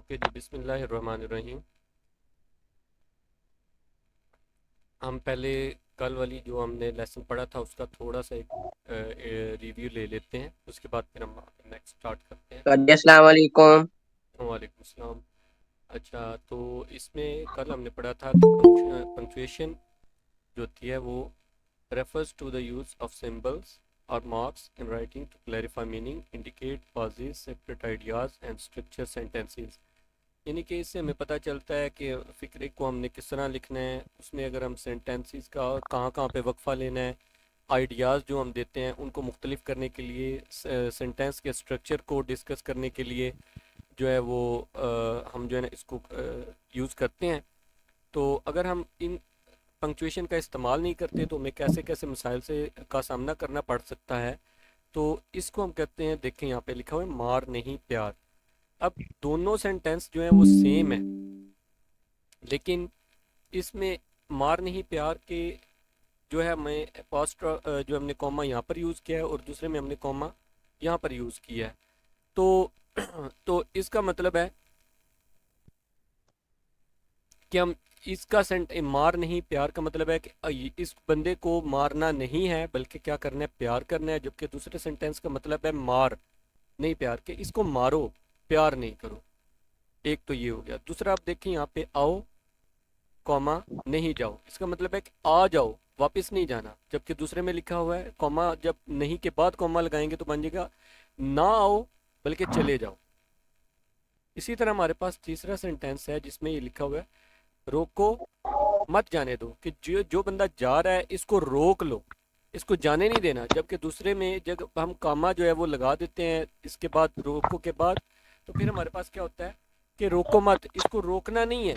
Okay जी, बिस्मिल्लाहिर्रहमानिर्रहीम। हम पहले कल वाली जो हमने लेसन पढ़ा था उसका थोड़ा सा एक रिव्यू ले लेते हैं, उसके बाद फिर हम नेक्स्ट स्टार्ट करते हैं। तो जी अस्सलाम वालेकुम। वालेकुम अस्सलाम। अच्छा, तो इसमें कल हमने पढ़ा था कि पंक्चुएशन जो होती है वो refers to the use of symbols or marks in writing to clarify meaning, indicate pauses, separate ideas and structure sentences। यानी कि इससे हमें पता चलता है कि फ़िक्रे को हमने किस तरह लिखना है, उसमें अगर हम सेंटेंसेस का कहाँ कहाँ पे वक्फ़ा लेना है, आइडियाज़ जो हम देते हैं उनको मुख्तलिफ करने के लिए, सेंटेंस के स्ट्रक्चर को डिस्कस करने के लिए जो है वो हम जो है ना इसको यूज़ करते हैं। तो अगर हम इन पंक्चुएशन का इस्तेमाल नहीं करते तो हमें कैसे कैसे मसाइल से का सामना करना पड़ सकता है। तो इसको हम कहते हैं, देखें यहाँ पे लिखा हुआ है मार नहीं प्यार। अब दोनों सेंटेंस जो है वो सेम है, लेकिन इसमें मार नहीं प्यार के जो है हमें पास्ट जो हमने कॉमा यहाँ पर यूज़ किया है और दूसरे में हमने कॉमा यहाँ पर यूज़ किया है। तो तो इसका मतलब है कि हम इसका सेंट मार नहीं प्यार का मतलब है कि इस बंदे को मारना नहीं है बल्कि क्या करना है, प्यार करना है। जबकि दूसरे सेंटेंस का मतलब है मार नहीं प्यार के, इसको मारो, प्यार नहीं करो। एक तो ये हो गया। दूसरा आप देखिए यहाँ पे आओ कॉमा नहीं जाओ, इसका मतलब है कि आ जाओ, वापस नहीं जाना। जबकि दूसरे में लिखा हुआ है कॉमा, जब नहीं के बाद कॉमा लगाएंगे तो बन जाएगा ना आओ बल्कि चले जाओ। इसी तरह हमारे पास तीसरा सेंटेंस है जिसमें ये लिखा हुआ है रोको मत जाने दो, कि जो जो बंदा जा रहा है इसको रोक लो, इसको जाने नहीं देना। जबकि दूसरे में जब हम कामा जो है वो लगा देते हैं इसके बाद रोको के बाद, तो फिर हमारे पास क्या होता है कि रोको मत, इसको रोकना नहीं है,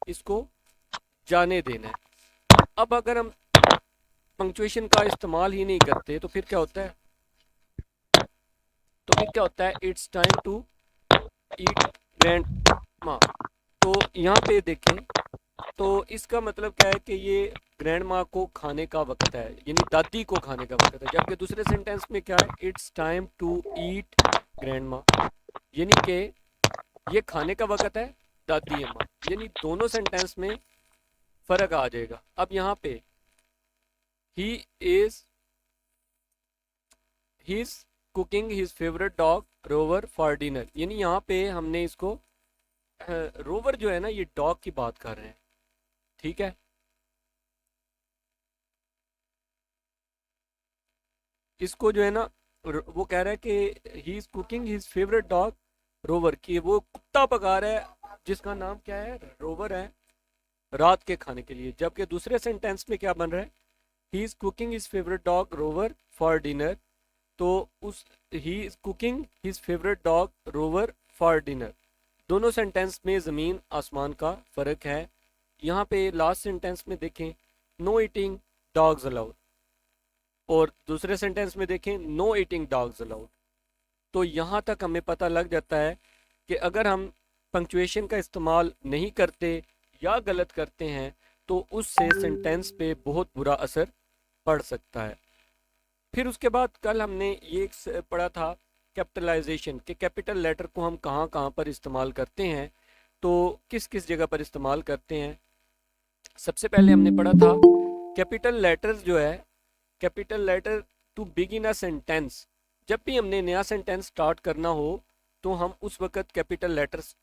इसको जाने देना है। अब अगर हम पंक्चुएशन का इस्तेमाल ही नहीं करते तो फिर क्या होता है, it's time to eat grandma. तो यहाँ पे देखें, तो इसका मतलब क्या है कि ये ग्रैंड माँ को खाने का वक्त है, यानी दादी को खाने का वक्त है। जबकि दूसरे सेंटेंस में क्या है, it's time to eat grandma, यानी कि ये खाने का वक्त है, दादी अम्मा। यानी दोनों सेंटेंस में फर्क आ जाएगा। अब यहाँ पे he is he is cooking his favourite dog rover for dinner, यानी यहाँ पे हमने इसको रोवर जो है ना ये डॉग की बात कर रहे हैं, ठीक है। इसको जो है ना वो कह रहा है कि he is cooking his favourite dog rover, की वो कुत्ता पका रहा है जिसका नाम क्या है, रोवर है, रात के खाने के लिए। जबकि दूसरे सेंटेंस में क्या बन रहा है, he is cooking his favourite dog rover for dinner. तो उस he is cooking his favourite dog rover for dinner, दोनों सेंटेंस में ज़मीन आसमान का फ़र्क है। यहाँ पे लास्ट सेंटेंस में देखें नो ईटिंग डॉग्स अलाउड, और दूसरे सेंटेंस में देखें नो ईटिंग डॉग्स अलाउड। तो यहाँ तक हमें पता लग जाता है कि अगर हम पंक्चुएशन का इस्तेमाल नहीं करते या गलत करते हैं तो उससे सेंटेंस पे बहुत बुरा असर पड़ सकता है। फिर उसके बाद कल हमने ये पढ़ा था कैपिटलाइजेशन, के कैपिटल लेटर को हम कहाँ कहाँ पर इस्तेमाल करते हैं, तो किस किस जगह पर इस्तेमाल करते हैं। सबसे पहले हमने पढ़ा था कैपिटल लेटर्स जो है, capital letter to begin a sentence. जब भी हमने नया सेंटेंस स्टार्ट करना हो तो हम उस वक्त कैपिटल लेटर्स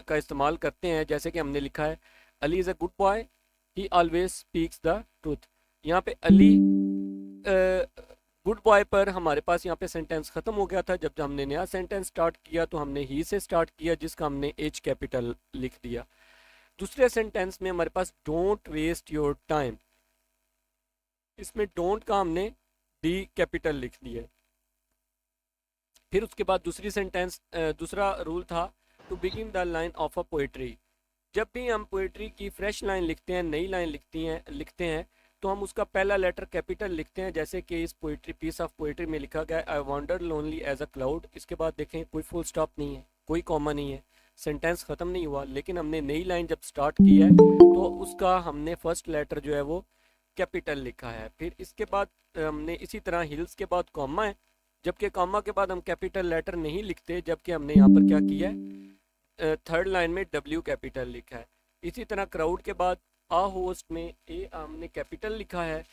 का इस्तेमाल करते हैं। जैसे कि हमने लिखा है Ali is a good boy, he always speaks the truth. यहाँ पे अली गुड बॉय पर हमारे पास यहाँ पे सेंटेंस ख़त्म हो गया था। जब हमने नया सेंटेंस स्टार्ट किया तो हमने ही से स्टार्ट किया जिसका हमने एच कैपिटल लिख दिया। दूसरे सेंटेंस में हमारे पास डोंट वेस्ट योर टाइम, इसमें डोंट का हमने डी कैपिटल लिख दिया। फिर उसके बाद दूसरी सेंटेंस दूसरा रूल था to begin the line of a poetry. जब भी हम पोएट्री की फ्रेश लाइन लिखते हैं, नई लाइन लिखते हैं तो हम उसका पहला लेटर कैपिटल लिखते हैं। जैसे कि इस पोएट्री पीस ऑफ पोएट्री में लिखा गया I wander lonely as a cloud. इसके बाद देखें कोई फुल स्टॉप नहीं है, कोई कॉमा नहीं है, सेंटेंस ख़त्म नहीं हुआ, लेकिन हमने नई लाइन जब स्टार्ट की है तो उसका हमने फर्स्ट लेटर जो है वो कैपिटल लिखा है। फिर इसके बाद हमने इसी तरह हिल्स के बाद कॉमा है, जबकि कॉमा के बाद हम कैपिटल लेटर नहीं लिखते। जबकि हमने यहाँ पर क्या किया है, थर्ड लाइन में W कैपिटल लिखा है। इसी तरह क्राउड के बाद आ होस्ट में ए हमने कैपिटल लिखा है,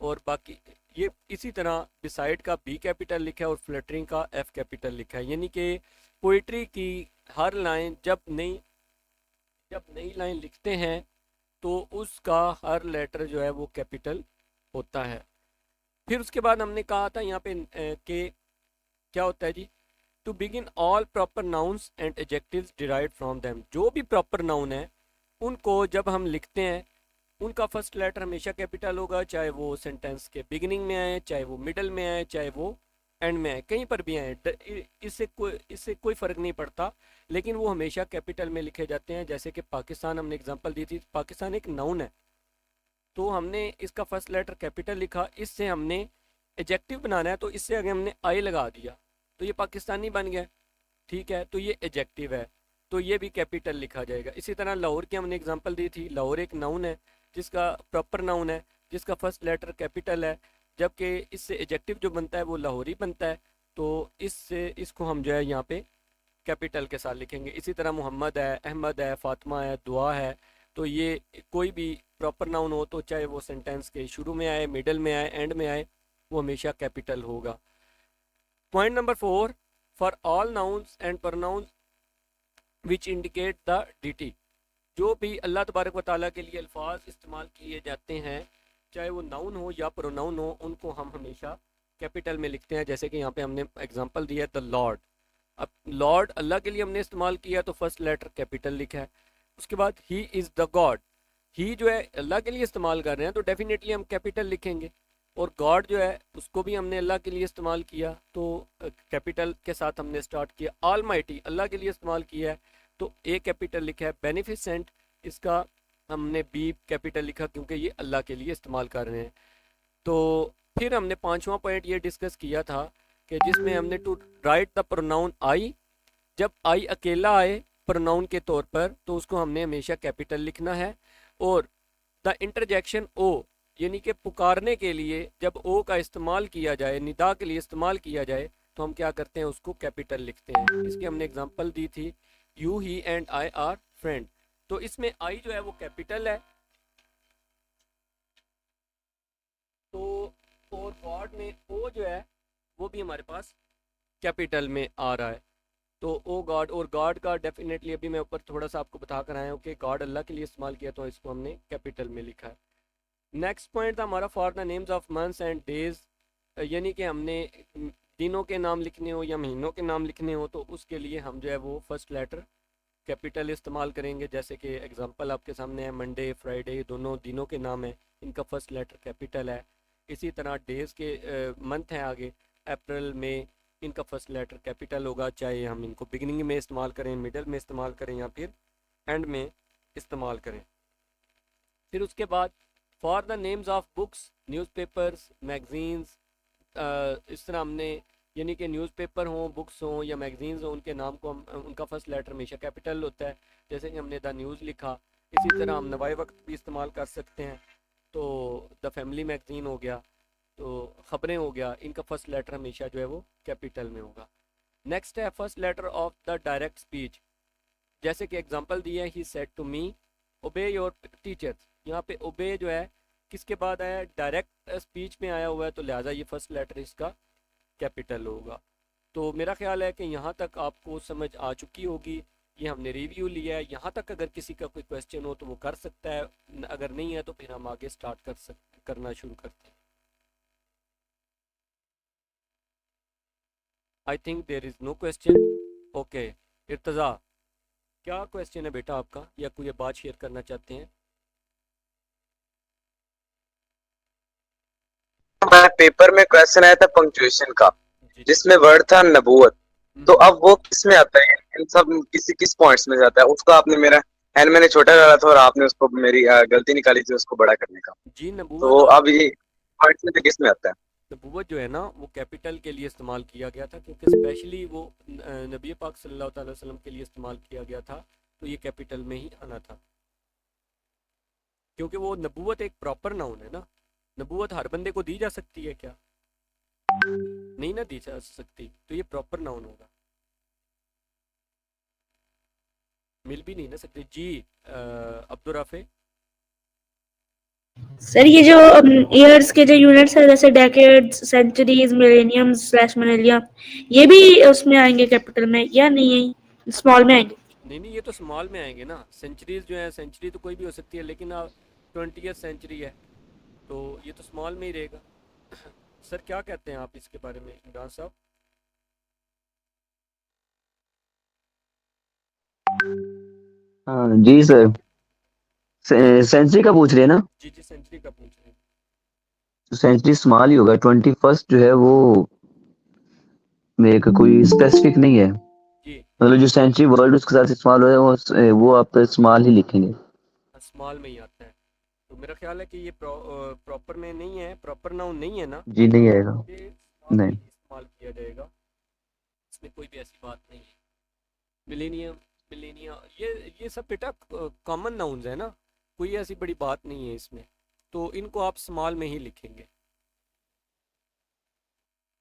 और बाकी ये इसी तरह डिसाइड का B कैपिटल लिखा है और फ्लटरिंग का F कैपिटल लिखा है। यानी कि पोइट्री की हर लाइन जब नई लाइन लिखते हैं तो उसका हर लेटर जो है वो कैपिटल होता है। फिर उसके बाद हमने कहा था यहाँ पे कि क्या होता है जी, to begin all proper nouns and adjectives derived from them. जो भी प्रॉपर नाउन है उनको जब हम लिखते हैं उनका फर्स्ट लेटर हमेशा कैपिटल होगा, चाहे वो सेंटेंस के बिगिनिंग में आए, चाहे वो मिडल में आए, चाहे वो एंड में आए, कहीं पर भी आए, इससे कोई फ़र्क नहीं पड़ता, लेकिन वो हमेशा कैपिटल में लिखे जाते हैं। जैसे कि पाकिस्तान हमने एग्जांपल दी थी, पाकिस्तान एक नाउन है तो हमने इसका फर्स्ट लेटर कैपिटल लिखा, इससे हमने एडजेक्टिव बनाना है तो इससे अगर हमने आई लगा दिया तो ये पाकिस्तानी बन गया, ठीक है, तो ये एडजेक्टिव है तो ये भी कैपिटल लिखा जाएगा। इसी तरह लाहौर की हमने एग्जांपल दी थी, लाहौर एक नाउन है जिसका प्रॉपर नाउन है जिसका फर्स्ट लेटर कैपिटल है, जबकि इससे एडजेक्टिव जो बनता है वो लाहौरी बनता है, तो इसको हम जो है यहाँ पे कैपिटल के साथ लिखेंगे। इसी तरह मोहम्मद है, अहमद है, फातिमा है, दुआ है, तो ये कोई भी प्रॉपर नाउन हो तो चाहे वो सेंटेंस के शुरू में आए, मिडल में आए, एंड में आए, वो हमेशा कैपिटल होगा। Point number 4, for all nouns and pronouns which indicate the deity. जो भी अल्लाह तबारक व तआला के लिए अल्फाज इस्तेमाल किए जाते हैं, चाहे वो नाउन हो या प्रोनाउन हो, उनको हम हमेशा कैपिटल में लिखते हैं। जैसे कि यहाँ पे हमने एग्जांपल दिया है द लॉर्ड। अब लॉर्ड अल्लाह के लिए हमने इस्तेमाल किया तो फर्स्ट लेटर कैपिटल लिखा है। उसके बाद ही इज़ द गॉड, ही जो है अल्लाह के लिए इस्तेमाल कर रहे हैं तो डेफिनेटली हम कैपिटल लिखेंगे, और गॉड जो है उसको भी हमने अल्लाह के लिए इस्तेमाल किया तो कैपिटल के साथ हमने स्टार्ट किया। ऑल माइटी अल्लाह के लिए इस्तेमाल किया है तो ए कैपिटल लिखा है। बेनिफिसेंट इसका हमने बी कैपिटल लिखा क्योंकि ये अल्लाह के लिए इस्तेमाल कर रहे हैं। तो फिर हमने पांचवा पॉइंट ये डिस्कस किया था कि जिसमें हमने to write the pronoun I, जब आई अकेला आए प्रोनाउन के तौर पर तो उसको हमने हमेशा कैपिटल लिखना है, और द इंटरजेक्शन ओ यानी कि पुकारने के लिए जब ओ का इस्तेमाल किया जाए, निदा के लिए इस्तेमाल किया जाए, तो हम क्या करते हैं उसको कैपिटल लिखते हैं। इसकी हमने एग्जांपल दी थी, you he and I R friend, तो इसमें आई जो है वो कैपिटल है, तो और गॉड में ओ जो है वो भी हमारे पास कैपिटल में आ रहा है। तो ओ गॉड, और गॉड का डेफिनेटली अभी मैं ऊपर थोड़ा सा आपको बता कर आया हूँ कि गॉड अल्लाह के लिए इस्तेमाल किया तो इसको हमने कैपिटल में लिखा है। नेक्स्ट पॉइंट था हमारा for the names of months and days, यानी कि हमने दिनों के नाम लिखने हो या महीनों के नाम लिखने हो तो उसके लिए हम जो है वो फर्स्ट लेटर कैपिटल इस्तेमाल करेंगे। जैसे कि एग्जांपल आपके सामने है, मंडे फ्राइडे दोनों दिनों के नाम है, इनका फर्स्ट लेटर कैपिटल है। इसी तरह डेज़ के मंथ हैं आगे, अप्रैल मई, इनका फर्स्ट लेटर कैपिटल होगा, चाहे हम इनको बिगिनिंग में इस्तेमाल करें, मिडल में इस्तेमाल करें या फिर एंड में इस्तेमाल करें। फिर उसके बाद for the names of books, newspapers, magazines, इस तरह हमने यानी कि न्यूज़पेपर हों, बुक्स हों या मैगजीन्स हों, उनके नाम को हम उनका फर्स्ट लेटर हमेशा कैपिटल होता है। जैसे कि हमने द न्यूज़ लिखा, इसी तरह हम नवाए वक्त भी इस्तेमाल कर सकते हैं, तो द फैमिली मैगजीन हो गया, तो ख़बरें हो गया, इनका फर्स्ट लेटर हमेशा जो है वो कैपिटल में होगा। नेक्स्ट है first letter of the direct speech, जैसे कि एग्जांपल दिया है, ही सेड टू मी ओबे योर टीचर्स। यहाँ पे ओबे जो है किसके बाद आया, डायरेक्ट स्पीच में आया हुआ है, तो लिहाजा ये फर्स्ट लेटर इसका कैपिटल होगा। तो मेरा ख्याल है कि यहाँ तक आपको समझ आ चुकी होगी। ये हमने रिव्यू लिया है, यहाँ तक अगर किसी का कोई क्वेश्चन हो तो वो कर सकता है, अगर नहीं है तो फिर हम आगे स्टार्ट करना शुरू करते हैं। I think there is no question. Okay Irtaza, क्या क्वेश्चन है बेटा आपका, या कोई बात शेयर करना चाहते हैं? हमारे पेपर में क्वेश्चन आया था पंक्चुएशन का, जी जी। जिसमें वर्ड था नबूवत। तो हम्म। अब वो किस में आता है, इन सब किस पॉइंट्स में जाता है? उसको आपने मेरा हैंड मैंने छोटा डाला था और आपने उसको मेरी गलती निकाली थी उसको बड़ा करने का। जी नबूवत तो आप, अब ये पॉइंट्स में से किस में आता है? नबूवत जो है ना वो कैपिटल के लिए इस्तेमाल किया गया था, क्योंकि स्पेशली वो नबी पाक सल्लल्लाहु अलैहि वसल्लम के लिए इस्तेमाल किया गया था, तो ये कैपिटल में ही आना था, क्योंकि वो नबूवत एक प्रॉपर नाउन है ना। नबूवत हर बंदे को दी जा सकती है क्या? नहीं ना दी जा सकती, तो ये प्रॉपर नाउन होगा। मिल भी नहीं ना सकते जी। अब्दुल राफे। सर ये जो ईयर्स के जो यूनिट्स है जैसे decades, centuries, millenniums slash millennia, ये भी उसमें आएंगे कैपिटल में या नहीं, स्मॉल में आएंगे? नहीं नहीं, ये तो स्मॉल में आएंगे ना। सेंचुरीज जो है, सेंचुरी तो कोई भी हो सकती है, लेकिन आप 20th सेंचुरी है, तो ये तो स्मॉल में ही रहेगा। सर क्या कहते हैं आप इसके बारे में, इमरान साहब? हाँ जी सर। सेंचुरी का पूछ रहे हैं ना? जी जी, सेंचुरी का पूछ रहे हैं। तो सेंचुरी स्मॉल ही होगा। 21st जो है वो मेरे को कोई स्पेसिफिक नहीं है। जी। मतलब जो सेंचुरी वर्ल्ड उसके साथ स्मॉल हो है वो आप स्मॉल ही लिखेंगे। स्मॉल में ही आता है। तो मेरा ख्याल है कि ये प्रॉपर में नहीं है, प्रॉपर नाउन नहीं है ना। जी नहीं आएगा। ये स्मॉल में नहीं। ही इस्तेमाल किया जाएगा। इसमें कोई भी ऐसी बात नहीं है। मिलेनियम, मिलेनिया, ये सब बेटा कॉमन नाउन्स है ना, कोई ऐसी बड़ी बात नहीं है इसमें। तो इनको आप स्मॉल में ही लिखेंगे।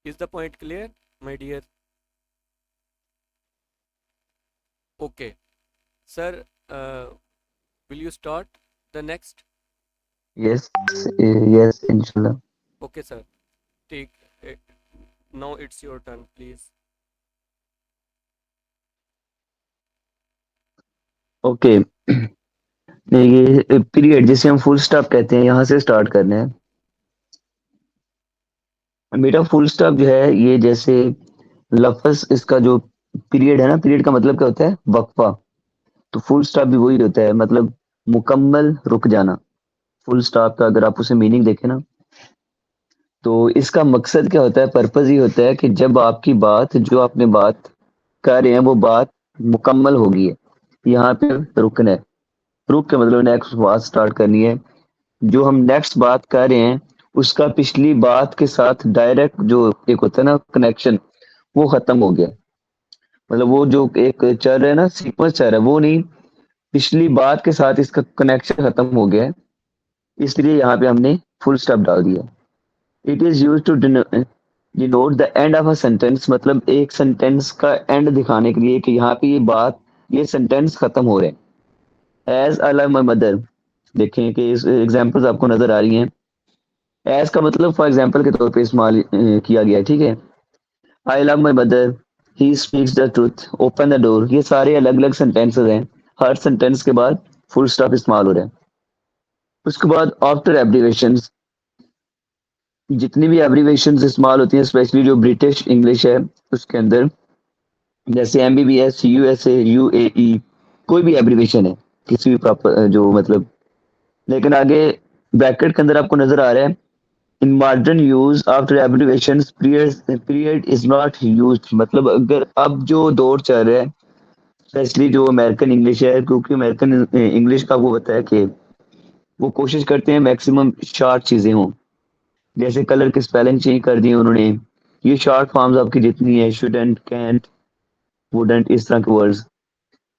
Is the point clear my dear? Okay sir, will you start the next? Yes. Yes इंशाल्लाह। Okay sir, take, now it's your turn please. Okay. ये पीरियड जिसे हम फुल स्टॉप कहते हैं यहाँ से स्टार्ट करना है। बेटा फुल स्टॉप जो है ये जैसे लफ्ज इसका जो पीरियड है ना, पीरियड का मतलब क्या होता है? वक्फा। तो फुल स्टॉप भी वही होता है, मतलब मुकम्मल रुक जाना। फुल स्टॉप का अगर आप उसे मीनिंग देखें ना, तो इसका मकसद क्या होता है? पर्पस ये होता है कि जब आपकी बात, जो आपने बात कर रहे हैं वो बात मुकम्मल होगी है, यहाँ पे रुकना है। रुक के मतलब नेक्स्ट बात स्टार्ट करनी है। जो हम नेक्स्ट बात कर रहे हैं उसका पिछली बात के साथ डायरेक्ट जो एक होता है ना कनेक्शन, वो खत्म हो गया। मतलब वो जो एक चल रहा है ना, सीक्वेंस चल रहा है, वो नहीं, पिछली बात के साथ इसका कनेक्शन खत्म हो गया है। इसलिए यहाँ पे हमने फुल स्टॉप डाल दिया। It is use to denote the end of a sentence, मतलब एक सेंटेंस का एंड दिखाने के लिए कि यहाँ पे ये बात, ये सेंटेंस खत्म हो रहे हैं। As I love my mother, देखें कि इस एग्जाम्पल्स आपको नजर आ रही हैं। एज का मतलब फॉर एग्जाम्पल के तौर पे इस्तेमाल किया गया है, ठीक है। आई love my mother, he speaks the truth, open the door, ये सारे अलग अलग सेंटेंसेस हैं। हर सेंटेंस के बाद फुल स्टॉप इस्तेमाल हो रहा है। उसके बाद आफ्टर एब्रीवेशन, जितनी भी एब्रीवेशन इस्तेमाल होती हैं, स्पेशली जो ब्रिटिश इंग्लिश है उसके अंदर, जैसे MBBS, USA, UAE, कोई भी एब्रीवेशन है, किसी भी प्रॉपर जो मतलब, लेकिन आगे ब्रैकेट के अंदर आपको नजर आ रहा है in modern use after abbreviation period is not use. मतलब अगर अब जो दौर चल रहा है, स्पेशली जो अमेरिकन इंग्लिश है, क्योंकि अमेरिकन इंग्लिश का वो होता है कि वो कोशिश करते हैं मैक्सिमम शॉर्ट चीजें हों। जैसे कलर की स्पेलिंग चेंज कर दी उन्होंने। ये शॉर्ट फॉर्म्स आपकी जितनी है, शुडंट, कैंट, वुडंट, इस तरह के वर्ड्स,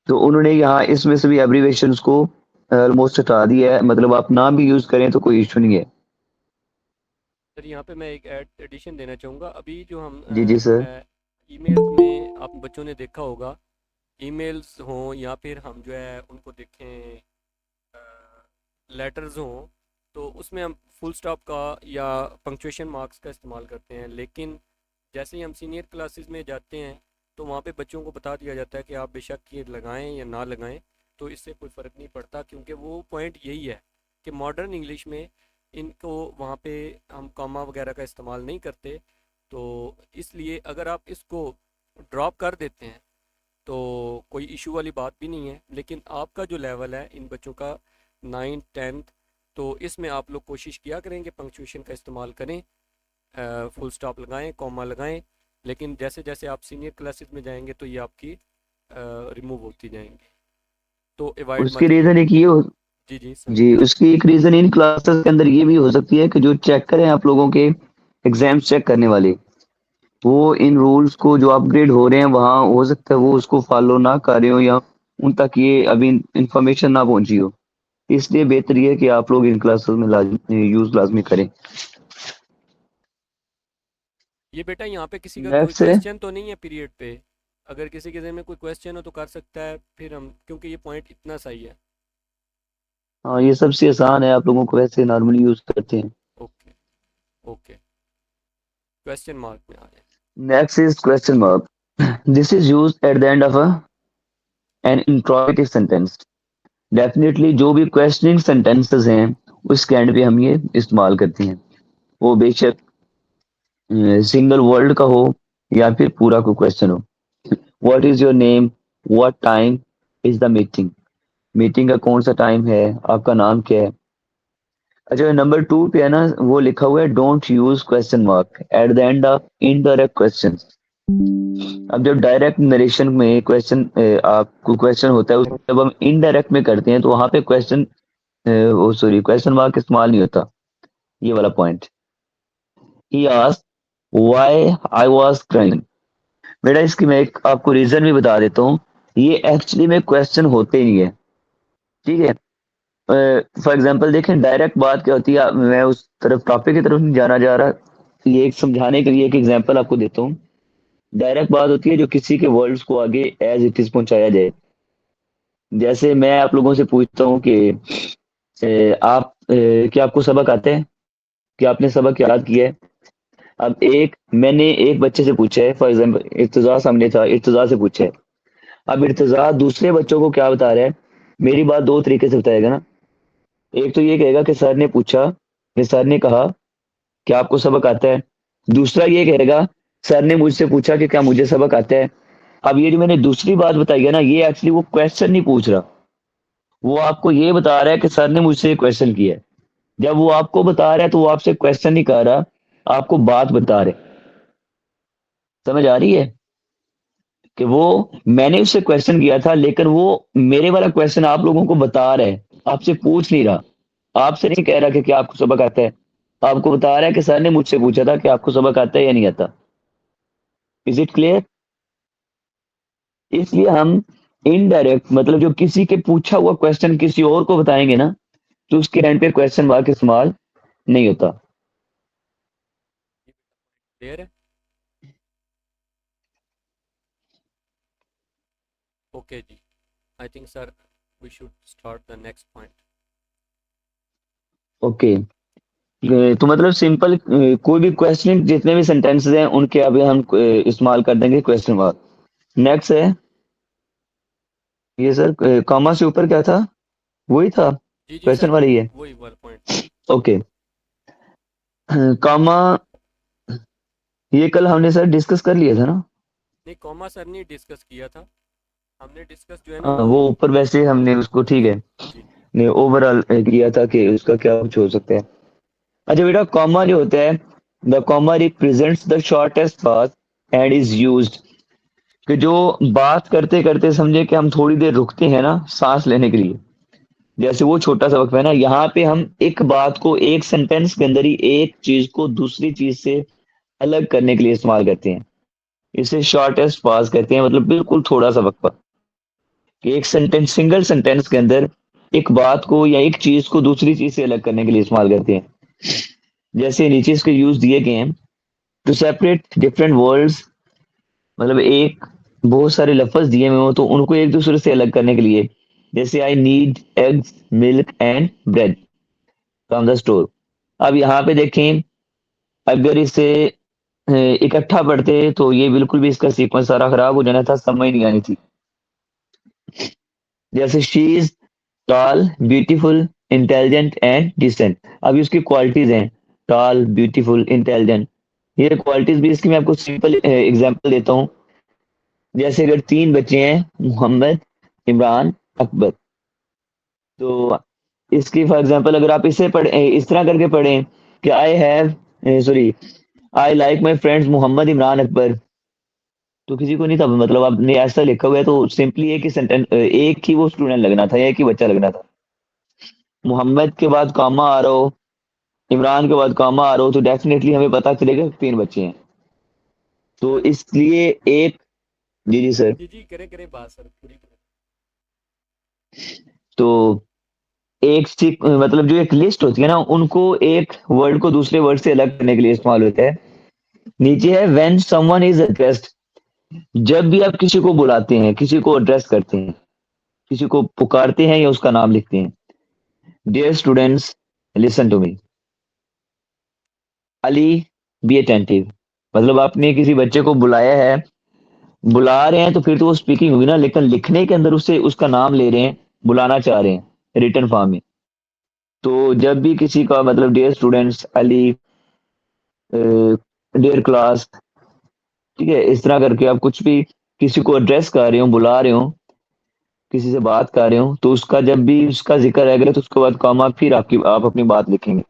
तो उन्होंने यहाँ इसमें से भी एब्रीवेशंस को ऑलमोस्ट हटा दिया है। मतलब आप नाम भी यूज करें तो कोई इशू नहीं है। सर यहाँ पे मैं एक एडिशन देना चाहूँगा। अभी जो हम जी जी सर। ईमेल्स में, आप बच्चों ने देखा होगा, ईमेल्स हों या फिर हम जो है उनको देखें, लेटर्स हों, तो उसमें हम फुल स्टॉप का या पंक्चुएशन मार्क्स का इस्तेमाल करते हैं। लेकिन जैसे ही हम सीनियर क्लासेस में जाते हैं, तो वहाँ पे बच्चों को बता दिया जाता है कि आप बेशक ये लगाएं या ना लगाएं, तो इससे कोई फ़र्क नहीं पड़ता, क्योंकि वो पॉइंट यही है कि मॉडर्न इंग्लिश में इनको वहाँ पे हम कॉमा वगैरह का इस्तेमाल नहीं करते। तो इसलिए अगर आप इसको ड्रॉप कर देते हैं तो कोई इशू वाली बात भी नहीं है। लेकिन आपका जो लेवल है इन बच्चों का, 9th 10th, तो इसमें आप लोग कोशिश किया करें कि पंक्चुएशन का इस्तेमाल करें, फुल स्टॉप लगाएं, कॉमा लगाएं। लेकिन जैसे जैसे आप सीनियर क्लासेस में जाएंगे तो ये आपकी रिमूव होती जाएंगी, तो अवॉइड उसकी मत रीजन कीजिए। एक ये हो, जी जी सर। जी उसकी एक रीजन इन क्लासेस के अंदर ये भी हो सकती है कि जो चेक करें आप लोगों के एग्जाम्स चेक करने वाले, वो इन रूल्स को जो अपग्रेड हो रहे हैं वहाँ हो सकता है वो उसको फॉलो ना कर रहे हो, या उन तक ये अभी इंफॉर्मेशन ना पहुंची हो। इसलिए बेहतर ये है कि आप लोग इन क्लासेस में लाजमी यूज लाजमी करें। ये बेटा यहाँ पे किसी का कोई नेक्स्ट है। क्वेश्चन तो नहीं है पीरियड पे? अगर किसी के ज़हन में कोई क्वेश्चन हो तो कर सकता है, फिर हम, क्योंकि ये पॉइंट इतना सही है। हाँ, ये सबसे आसान है, आप लोगों को वैसे नॉर्मली यूज करते हैं। ओके, ओके, क्वेश्चन मार्क में आ जाए। Next is question mark. This is used at the end of an interrogative sentence. Definitely जो भी क्वेश्चनिंग सेंटेंसेस हैं उसके एंड पे हम ये इस्तेमाल करते हैं, वो बेशक सिंगल वर्ड का हो या फिर पूरा कोई क्वेश्चन हो। What is your name, what time is the meeting, meeting का कौन सा टाइम है, आपका नाम क्या है। अच्छा, नंबर 2 पे है ना, वो लिखा हुआ है don't use question mark eight the end of indirect question. अब जब डायरेक्ट नरेशन में क्वेश्चन आपको क्वेश्चन होता है, जब हम इनडायरेक्ट में करते हैं तो वहां पे क्वेश्चन वो सॉरी क्वेश्चन मार्क इस्तेमाल नहीं होता, ये वाला point. He asked why I was crying. बेटा इसकी मैं एक आपको रीजन भी बता देता हूँ, ये एक्चुअली में क्वेश्चन होते ही नहीं है, ठीक है। फॉर एग्जाम्पल देखें, डायरेक्ट बात क्या होती है, मैं उस तरफ टॉपिक की तरफ नहीं जाना जा रहा, ये एक समझाने के लिए एक एग्जाम्पल आपको देता हूँ। डायरेक्ट बात होती है जो किसी के वर्ड्स को आगे एज इट इज पहुंचाया जाए। जैसे मैं आप लोगों से पूछता हूँ कि क्या आपको सबक आता है, क्या आपने सबक याद किया है। अब मैंने एक बच्चे से पूछा है, फॉर एग्जाम्पल इर्तजा सामने था, इर्तजा से पूछा है। अब इर्तजा दूसरे बच्चों को क्या बता रहा है, मेरी बात दो तरीके से बताएगा ना। एक तो ये कहेगा कि सर ने पूछा, कि सर ने कहा क्या आपको सबक आता है। दूसरा ये कहेगा सर ने मुझसे पूछा कि क्या मुझे सबक आता है। अब ये जो मैंने दूसरी बात बताई है ना, ये एक्चुअली वो क्वेश्चन नहीं पूछ रहा, वो आपको ये बता रहा है कि सर ने मुझसे क्वेश्चन किया है। जब वो आपको बता रहा है तो वो आपसे क्वेश्चन नहीं कर रहा, आपको बात बता रहे। समझ आ रही है कि वो मैंने उससे क्वेश्चन किया था, लेकिन वो मेरे वाला क्वेश्चन आप लोगों को बता रहा है, आपसे पूछ नहीं रहा। आपसे नहीं कह रहा कि क्या आपको सबक आता है, आपको बता रहा है कि सर ने मुझसे पूछा था कि आपको सबक आता है या नहीं आता। Is it clear? इसलिए हम इनडायरेक्ट मतलब जो किसी के पूछा हुआ क्वेश्चन किसी और को बताएंगे ना, तो उसके एंड पे क्वेश्चन मार्क इस्तेमाल नहीं होता। क्लियर है? Okay ji, I think sir we should start the next point. Okay, तो मतलब सिंपल कोई भी क्वेश्चन जितने भी सेंटेंसेस हैं उनके अभी हम इस्तेमाल कर देंगे क्वेश्चन मार्क। नेक्स्ट है ये सर, कॉमा से ऊपर क्या था, वही था जी जी क्वेश्चन सर, वाला ही है। वही वाला पॉइंट। ओके, कॉमा ये कल हमने सर डिस्कस कर लिया था ना। नहीं, कॉमा सर ने डिस्कस किया था, हमने डिस्कस जो है ना हाँ, वो। वो ऊपर वैसे हमने उसको ठीक है, जी ने ओवरऑल किया था कि उसका क्या कुछ हो सकता है। अच्छा बेटा, कॉमा जो होता है, the comma represents the shortest path and is used, कि जो बात करते करते समझे कि हम थोड़ी देर रुकते हैं ना सांस लेने के लिए, जैसे वो छोटा सा वक्त है ना, यहाँ पे हम एक बात को एक सेंटेंस के अंदर ही एक चीज को दूसरी चीज से अलग करने के लिए इस्तेमाल करते हैं। इसे शॉर्टेस्ट पास कहते हैं, मतलब बिल्कुल थोड़ा सा वक्त कि एक सेंटेंस सिंगल सेंटेंस के अंदर एक बात को या एक चीज को दूसरी चीज से अलग करने के लिए इस्तेमाल करते हैं। जैसे नीचे इसके यूज दिए गए हैं, टू सेपरेट डिफरेंट वर्ड्स, मतलब एक बहुत सारे लफ्ज दिए हुए हो तो उनको एक दूसरे से अलग करने के लिए, जैसे I need eggs milk and bread from the store. अब यहाँ पे देखें, अगर इसे इकट्ठा पढ़ते तो ये बिल्कुल भी इसका सीक्वेंस सारा खराब हो जाना था, समझ नहीं आनी थी। जैसे she is tall beautiful intelligent and decent, अभी उसकी क्वालिटीज हैं टॉल ब्यूटीफुल इंटेलिजेंट, ये क्वालिटीज भी इसकी मैं आपको सिंपल एग्जांपल देता हूँ। जैसे अगर तीन बच्चे हैं, मोहम्मद, इमरान, अकबर, तो इसकी फॉर एग्जांपल अगर आप इसे पढ़े इस तरह करके पढ़ें कि I have sorry I like my friends Mohammad, Imran, Akbar, तो किसी को नहीं था, मतलब आपने ऐसा लिखा हुआ है तो सिंपली एक ही सेंटेंस, एक ही वो स्टूडेंट लगना था, एक ही बच्चा लगना था। मोहम्मद के बाद कॉमा आ रहा हो, इमरान के बाद कॉमा आ रहा हो, तो डेफिनेटली हमें पता चलेगा कि तीन बच्चे हैं। तो इसलिए एक, जी जी सर, जी जी, करे करे बात सर पूरी करें। तो एक मतलब जो एक लिस्ट होती है ना, उनको एक वर्ड को दूसरे वर्ड से अलग करने के लिए इस्तेमाल होता है। नीचे है व्हेन समवन इज एड्रेस्ड, जब भी आप किसी को बुलाते हैं, किसी को एड्रेस करते हैं, किसी को पुकारते हैं या उसका नाम लिखते हैं, dear students listen to me, Ali be attentive. मतलब आपने किसी बच्चे को बुलाया है, बुला रहे हैं तो फिर तो वो स्पीकिंग होगी ना, लेकिन लिखने के अंदर उससे उसका नाम ले रहे हैं, बुलाना चाह रहे हैं रिटर्न फॉर्म में। तो जब भी किसी का मतलब dear students, Ali, dear class, ठीक है, इस तरह करके आप कुछ भी किसी को एड्रेस कर रहे हो, बुला रहे हो, किसी से बात कर रहे हो, तो उसका जब भी उसका जिक्र आएगा तो उसके बाद कॉमा, फिर आपकी आप अपनी बात लिखेंगे।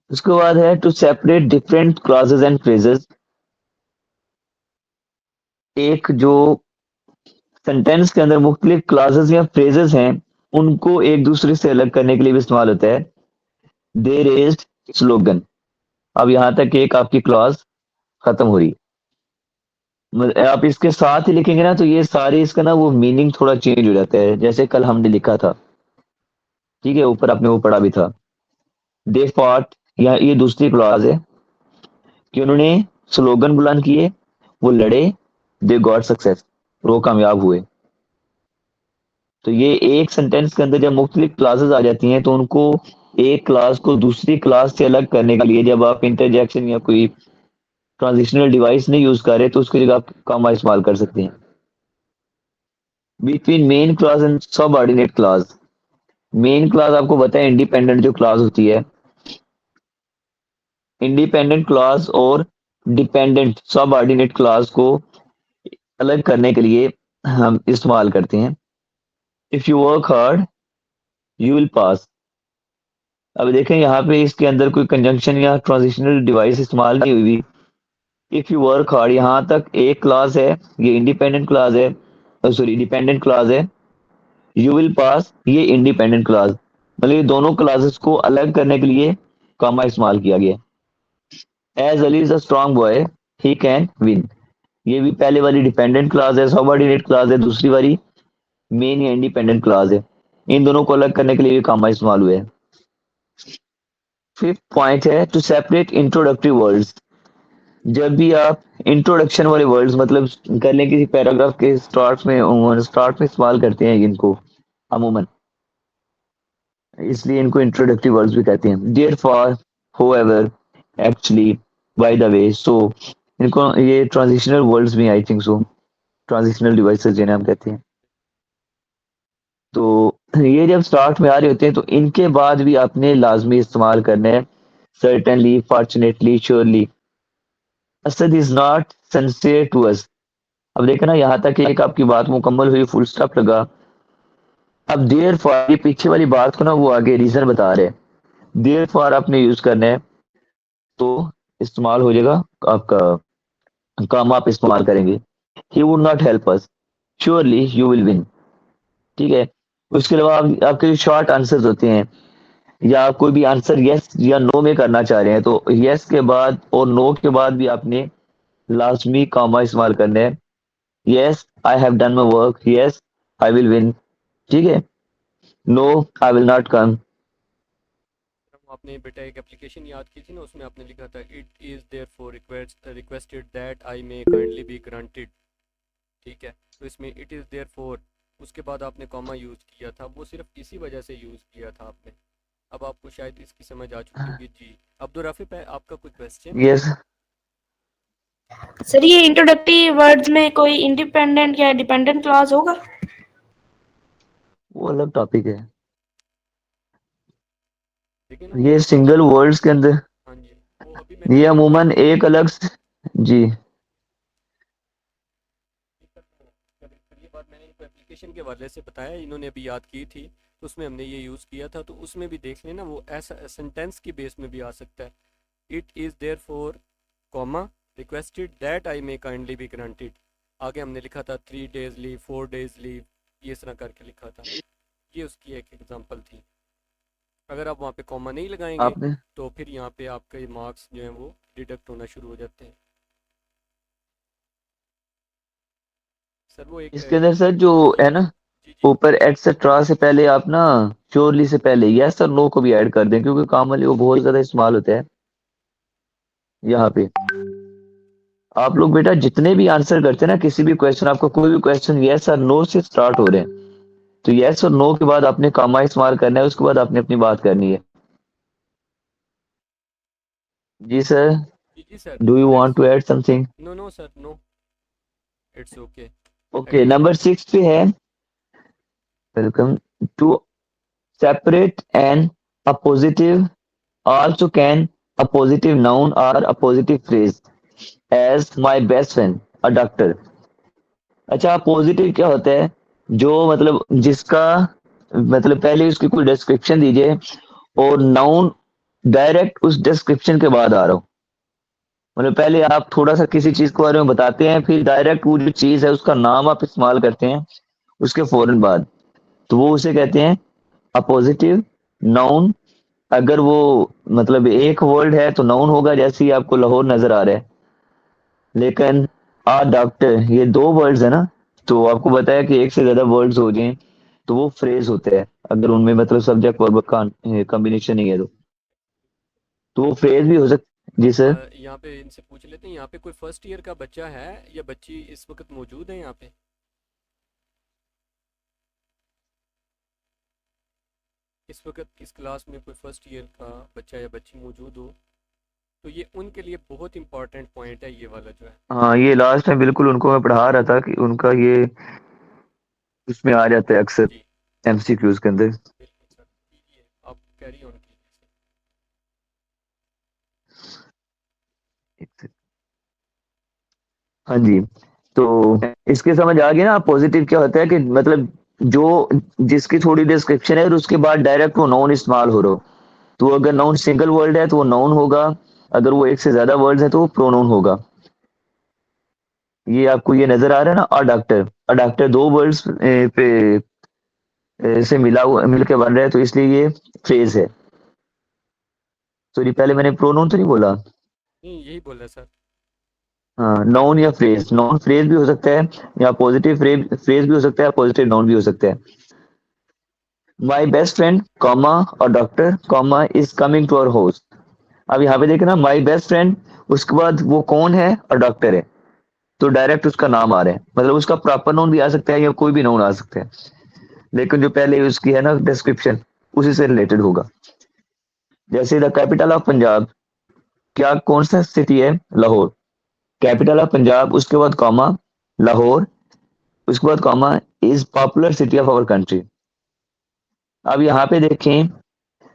उसके बाद है to separate different clauses and phrases. एक जो सेंटेंस के अंदर मुख्तलिफ क्लासेस या फ्रेजेस हैं, उनको एक दूसरे से अलग करने के लिए भी इस्तेमाल होता है। दे रेज्ड स्लोगन। अब यहाँ तक एक आपकी क्लॉज खत्म हो रही है। आप इसके साथ ही लिखेंगे ना तो ये सारे इसका ना वो मीनिंग थोड़ा चेंज हो जाता है। जैसे कल हमने लिखा था, ठीक है, ऊपर आपने वो पढ़ा भी था, दे फॉट, या ये दूसरी क्लॉज है कि उन्होंने स्लोगन बुलंद किए, वो लड़े, दे गॉट सक्सेस, वो कामयाब हुए। तो ये एक सेंटेंस के अंदर जब मुख्तलिफ क्लासेस आ जाती हैं तो उनको एक क्लास को दूसरी क्लास से अलग करने के लिए जब आप इंटरजेक्शन या कोई ट्रांजिशनल डिवाइस नहीं यूज कर रहे तो उसकी जगह आप कॉमा इस्तेमाल कर सकते हैं। बिटवीन मेन क्लास एंड सब ऑर्डिनेट क्लास। मेन क्लास आपको पता है इंडिपेंडेंट जो क्लास होती है, इंडिपेंडेंट क्लास और डिपेंडेंट सब ऑर्डिनेट क्लास को अलग करने के लिए हम इस्तेमाल करते हैं। If you work hard you will pass. अब देखें यहाँ पे इसके अंदर कोई कंजंक्शन या ट्रांजिशनल डिवाइस इस्तेमाल नहीं हुई। इफ यू वर्क हार्ड, यहाँ तक एक क्लास है, ये इंडिपेंडेंट क्लास है, सॉरी डिपेंडेंट क्लास है। यू विल पास ये इंडिपेंडेंट क्लास, मतलब ये दोनों क्लासेस को अलग करने के लिए कॉमा इस्तेमाल किया गया। As Ali is a strong boy he can win. ये भी पहले वाली डिपेंडेंट क्लास है, सबऑर्डिनेट क्लास है, दूसरी वाली मेन या इंडिपेंडेंट क्लास है। इन दोनों को अलग करने के लिए भी कॉमा इस्तेमाल हुए। फिफ्थ पॉइंट है टू सेपरेट इंट्रोडक्टरी वर्ड्स। जब भी आप इंट्रोडक्शन वाले वर्ड्स मतलब कर लें किसी पैराग्राफ के स्टार्ट में इस्तेमाल करते हैं इनको अमूमन, इसलिए इनको इंट्रोडक्टरी वर्ड्स भी कहते हैं। Therefore, however, actually, by the way, so, इनको ये ट्रांजिशनल वर्ड्स भी I think so, transitional devices जिन्हें हम कहते हैं। तो ये जब स्टार्ट में आ रहे होते हैं तो इनके बाद भी आपने लाजमी इस्तेमाल करना है। Certainly, fortunately, surely, Asad is not sincere to us. अब देखो ना, यहाँ तक एक आपकी बात मुकम्मल हुई, फुल स्टॉप लगा। अब देयर फॉर, ये पीछे वाली बात को ना वो आगे रीजन बता रहे हैं। देयर फॉर आपने यूज करना है तो इस्तेमाल हो जाएगा आपका, काम आप इस्तेमाल करेंगे। He would not help us, surely you will win, ठीक है। उसके अलावा आपके जो शॉर्ट आंसर्स होते हैं या आप कोई भी आंसर यस या नो में करना चाह रहे हैं तो यस के बाद और नो के बाद भी आपने लाजमी कॉमा इस्तेमाल करना है। Yes I have done my work, yes I will win, ठीक है। No I will not come. आपने बेटा एक एप्लीकेशन याद की थी ना, उसमें आपने लिखा था it is therefore requested that I may kindly be granted, ठीक है। तो इसमें इट इज़ देयर फॉर, उसके बाद आपने कॉमा यूज़ किया था, वो सिर्फ इसी वजह से यूज़ किया था आपने। अब आपको शायद इसकी समझ आ चुकी होगी जी। अब्दुल राफिक है, आपका कोई क्वेश्चन? यस, सर ये इंट्रोडक्टरी वर्ड्स में कोई इंडिपेंडेंट या डिपेंडेंट क्लॉज होगा? वो अलग टॉपिक है। देखिए ना ये वो, सिंगल वर्ड्स के अंदर, हाँ जी, वो अभी मैंने ये आपको अमूमन एक अलग जी। ये बात मैंने इनको एप्लीकेशन के हवाले से बताया, इन्होंने अभी याद की थी, तो उसमें हमने ये यूज़ किया था। तो उसमें भी देख लेना, वो ऐसा सेंटेंस की बेस में भी आ सकता है। It is therefore comma requested that I may kindly be granted. आगे हमने लिखा था 3 days लीव, 4 days लीव, ये इस तरह करके लिखा था। ये उसकी एक एग्जांपल थी। अगर आप वहाँ पे कॉमा नहीं लगाएंगे आपने तो फिर यहाँ पे आपके मार्क्स जो हैं वो डिडक्ट होना शुरू हो जाते हैं। सर वो एक इसके अंदर सर जो है ना, जी जी ऊपर एक्सेट्रा से पहले आप ना श्योरली से पहले यस और नो को भी ऐड कर दें, क्योंकि कॉमनली वो बहुत ज्यादा इस्तेमाल होता है यहाँ पे। आप लोग बेटा जितने भी आंसर करते हैं ना किसी भी क्वेश्चन, आपका कोई भी क्वेश्चन यस और नो से स्टार्ट हो रहे हैं, तो यस और नो के बाद आपने कॉमा इस्तेमाल करना है, उसके बाद आपने अपनी बात करनी है। जी सर, जी sir, do you want let's. To add something? No no sir, no, it's okay. Okay, number 6 पे है, welcome to separate an a positive also can a positive noun or a positive phrase as my best friend a doctor। अच्छा, positive क्या होता है? जो मतलब जिसका मतलब पहले उसकी कोई डिस्क्रिप्शन दीजिए और नाउन डायरेक्ट उस डिस्क्रिप्शन के बाद आ रहा हो। मतलब पहले आप थोड़ा सा किसी चीज के बारे में बताते हैं, फिर डायरेक्ट वो जो चीज है उसका नाम आप इस्तेमाल करते हैं उसके फौरन बाद, तो वो उसे कहते हैं अपोजिटिव नाउन। अगर वो मतलब एक वर्ड है तो नाउन होगा, जैसे ही आपको लाहौर नजर आ रहा है। लेकिन आ डॉक्टर ये दो वर्ड्स है ना, तो आपको बताया कि एक से ज्यादा वर्ड्स हो जाएं तो वो फ्रेज होते हैं, अगर उनमें मतलब सब्जेक्ट वर्ब का कॉम्बिनेशन नहीं है तो वो फ्रेज भी हो सकता। जी सर। यहाँ पे इनसे पूछ लेते हैं, यहाँ पे कोई फर्स्ट ईयर का बच्चा है या बच्ची इस वक्त मौजूद है यहाँ पे? इस वक्त इस क्लास में कोई फर्स्ट ईयर का बच्चा या बच्ची मौजूद हो तो ये उनके लिए बहुत इंपॉर्टेंट पॉइंट है, ये वाला जो है। हाँ, ये लास्ट टाइम बिल्कुल उनको मैं पढ़ा रहा था कि उनका ये उसमें आ जाता है अक्सर जी एमसीक्यूज के अंदर। बिल्कुल सर, कीजिए आप, कैरी ऑन कीजिए हाँ जी, तो इसके समझ आ गई ना पॉजिटिव क्या होता है कि मतलब जो जिसकी थोड़ी डिस्क्रिप्शन है और उसके बाद डायरेक्ट वो नाउन इस्तेमाल हो रहा हो, तो अगर नाउन सिंगल वर्ड है तो वो नाउन होगा, अगर वो एक से ज्यादा वर्ड्स है तो वो प्रोनाउन होगा। ये आपको ये नजर आ रहा है ना, अडॉप्टर दो वर्ड्स पे से मिला हुआ मिलके बन रहा है, तो इसलिए ये फ्रेज है। सॉरी, पहले मैंने प्रोनाउन तो नहीं बोला। नहीं, यही बोल रहा है सर। हाँ, नाउन या फ्रेज, नाउन फ्रेज भी हो सकता है या पॉजिटिव फ्रेज फ्रेज भी हो सकता है, पॉजिटिव नाउन भी हो सकता है। माई बेस्ट फ्रेंड कॉमा और doctor comma is coming to our house. अब यहाँ पे देखे ना, माई बेस्ट फ्रेंड, उसके बाद वो कौन है और डॉक्टर है, तो डायरेक्ट उसका नाम आ रहा है, मतलब उसका प्रॉपर नाउन भी आ सकता है या कोई भी नाउन आ सकता है, लेकिन जो पहले उसकी है ना डिस्क्रिप्शन उसी से रिलेटेड होगा। जैसे द कैपिटल ऑफ पंजाब, क्या कौन सा सिटी है? लाहौर। कैपिटल ऑफ पंजाब, उसके बाद कॉमा लाहौर, उसके बाद comma is popular city of our country. अब यहाँ पे देखें,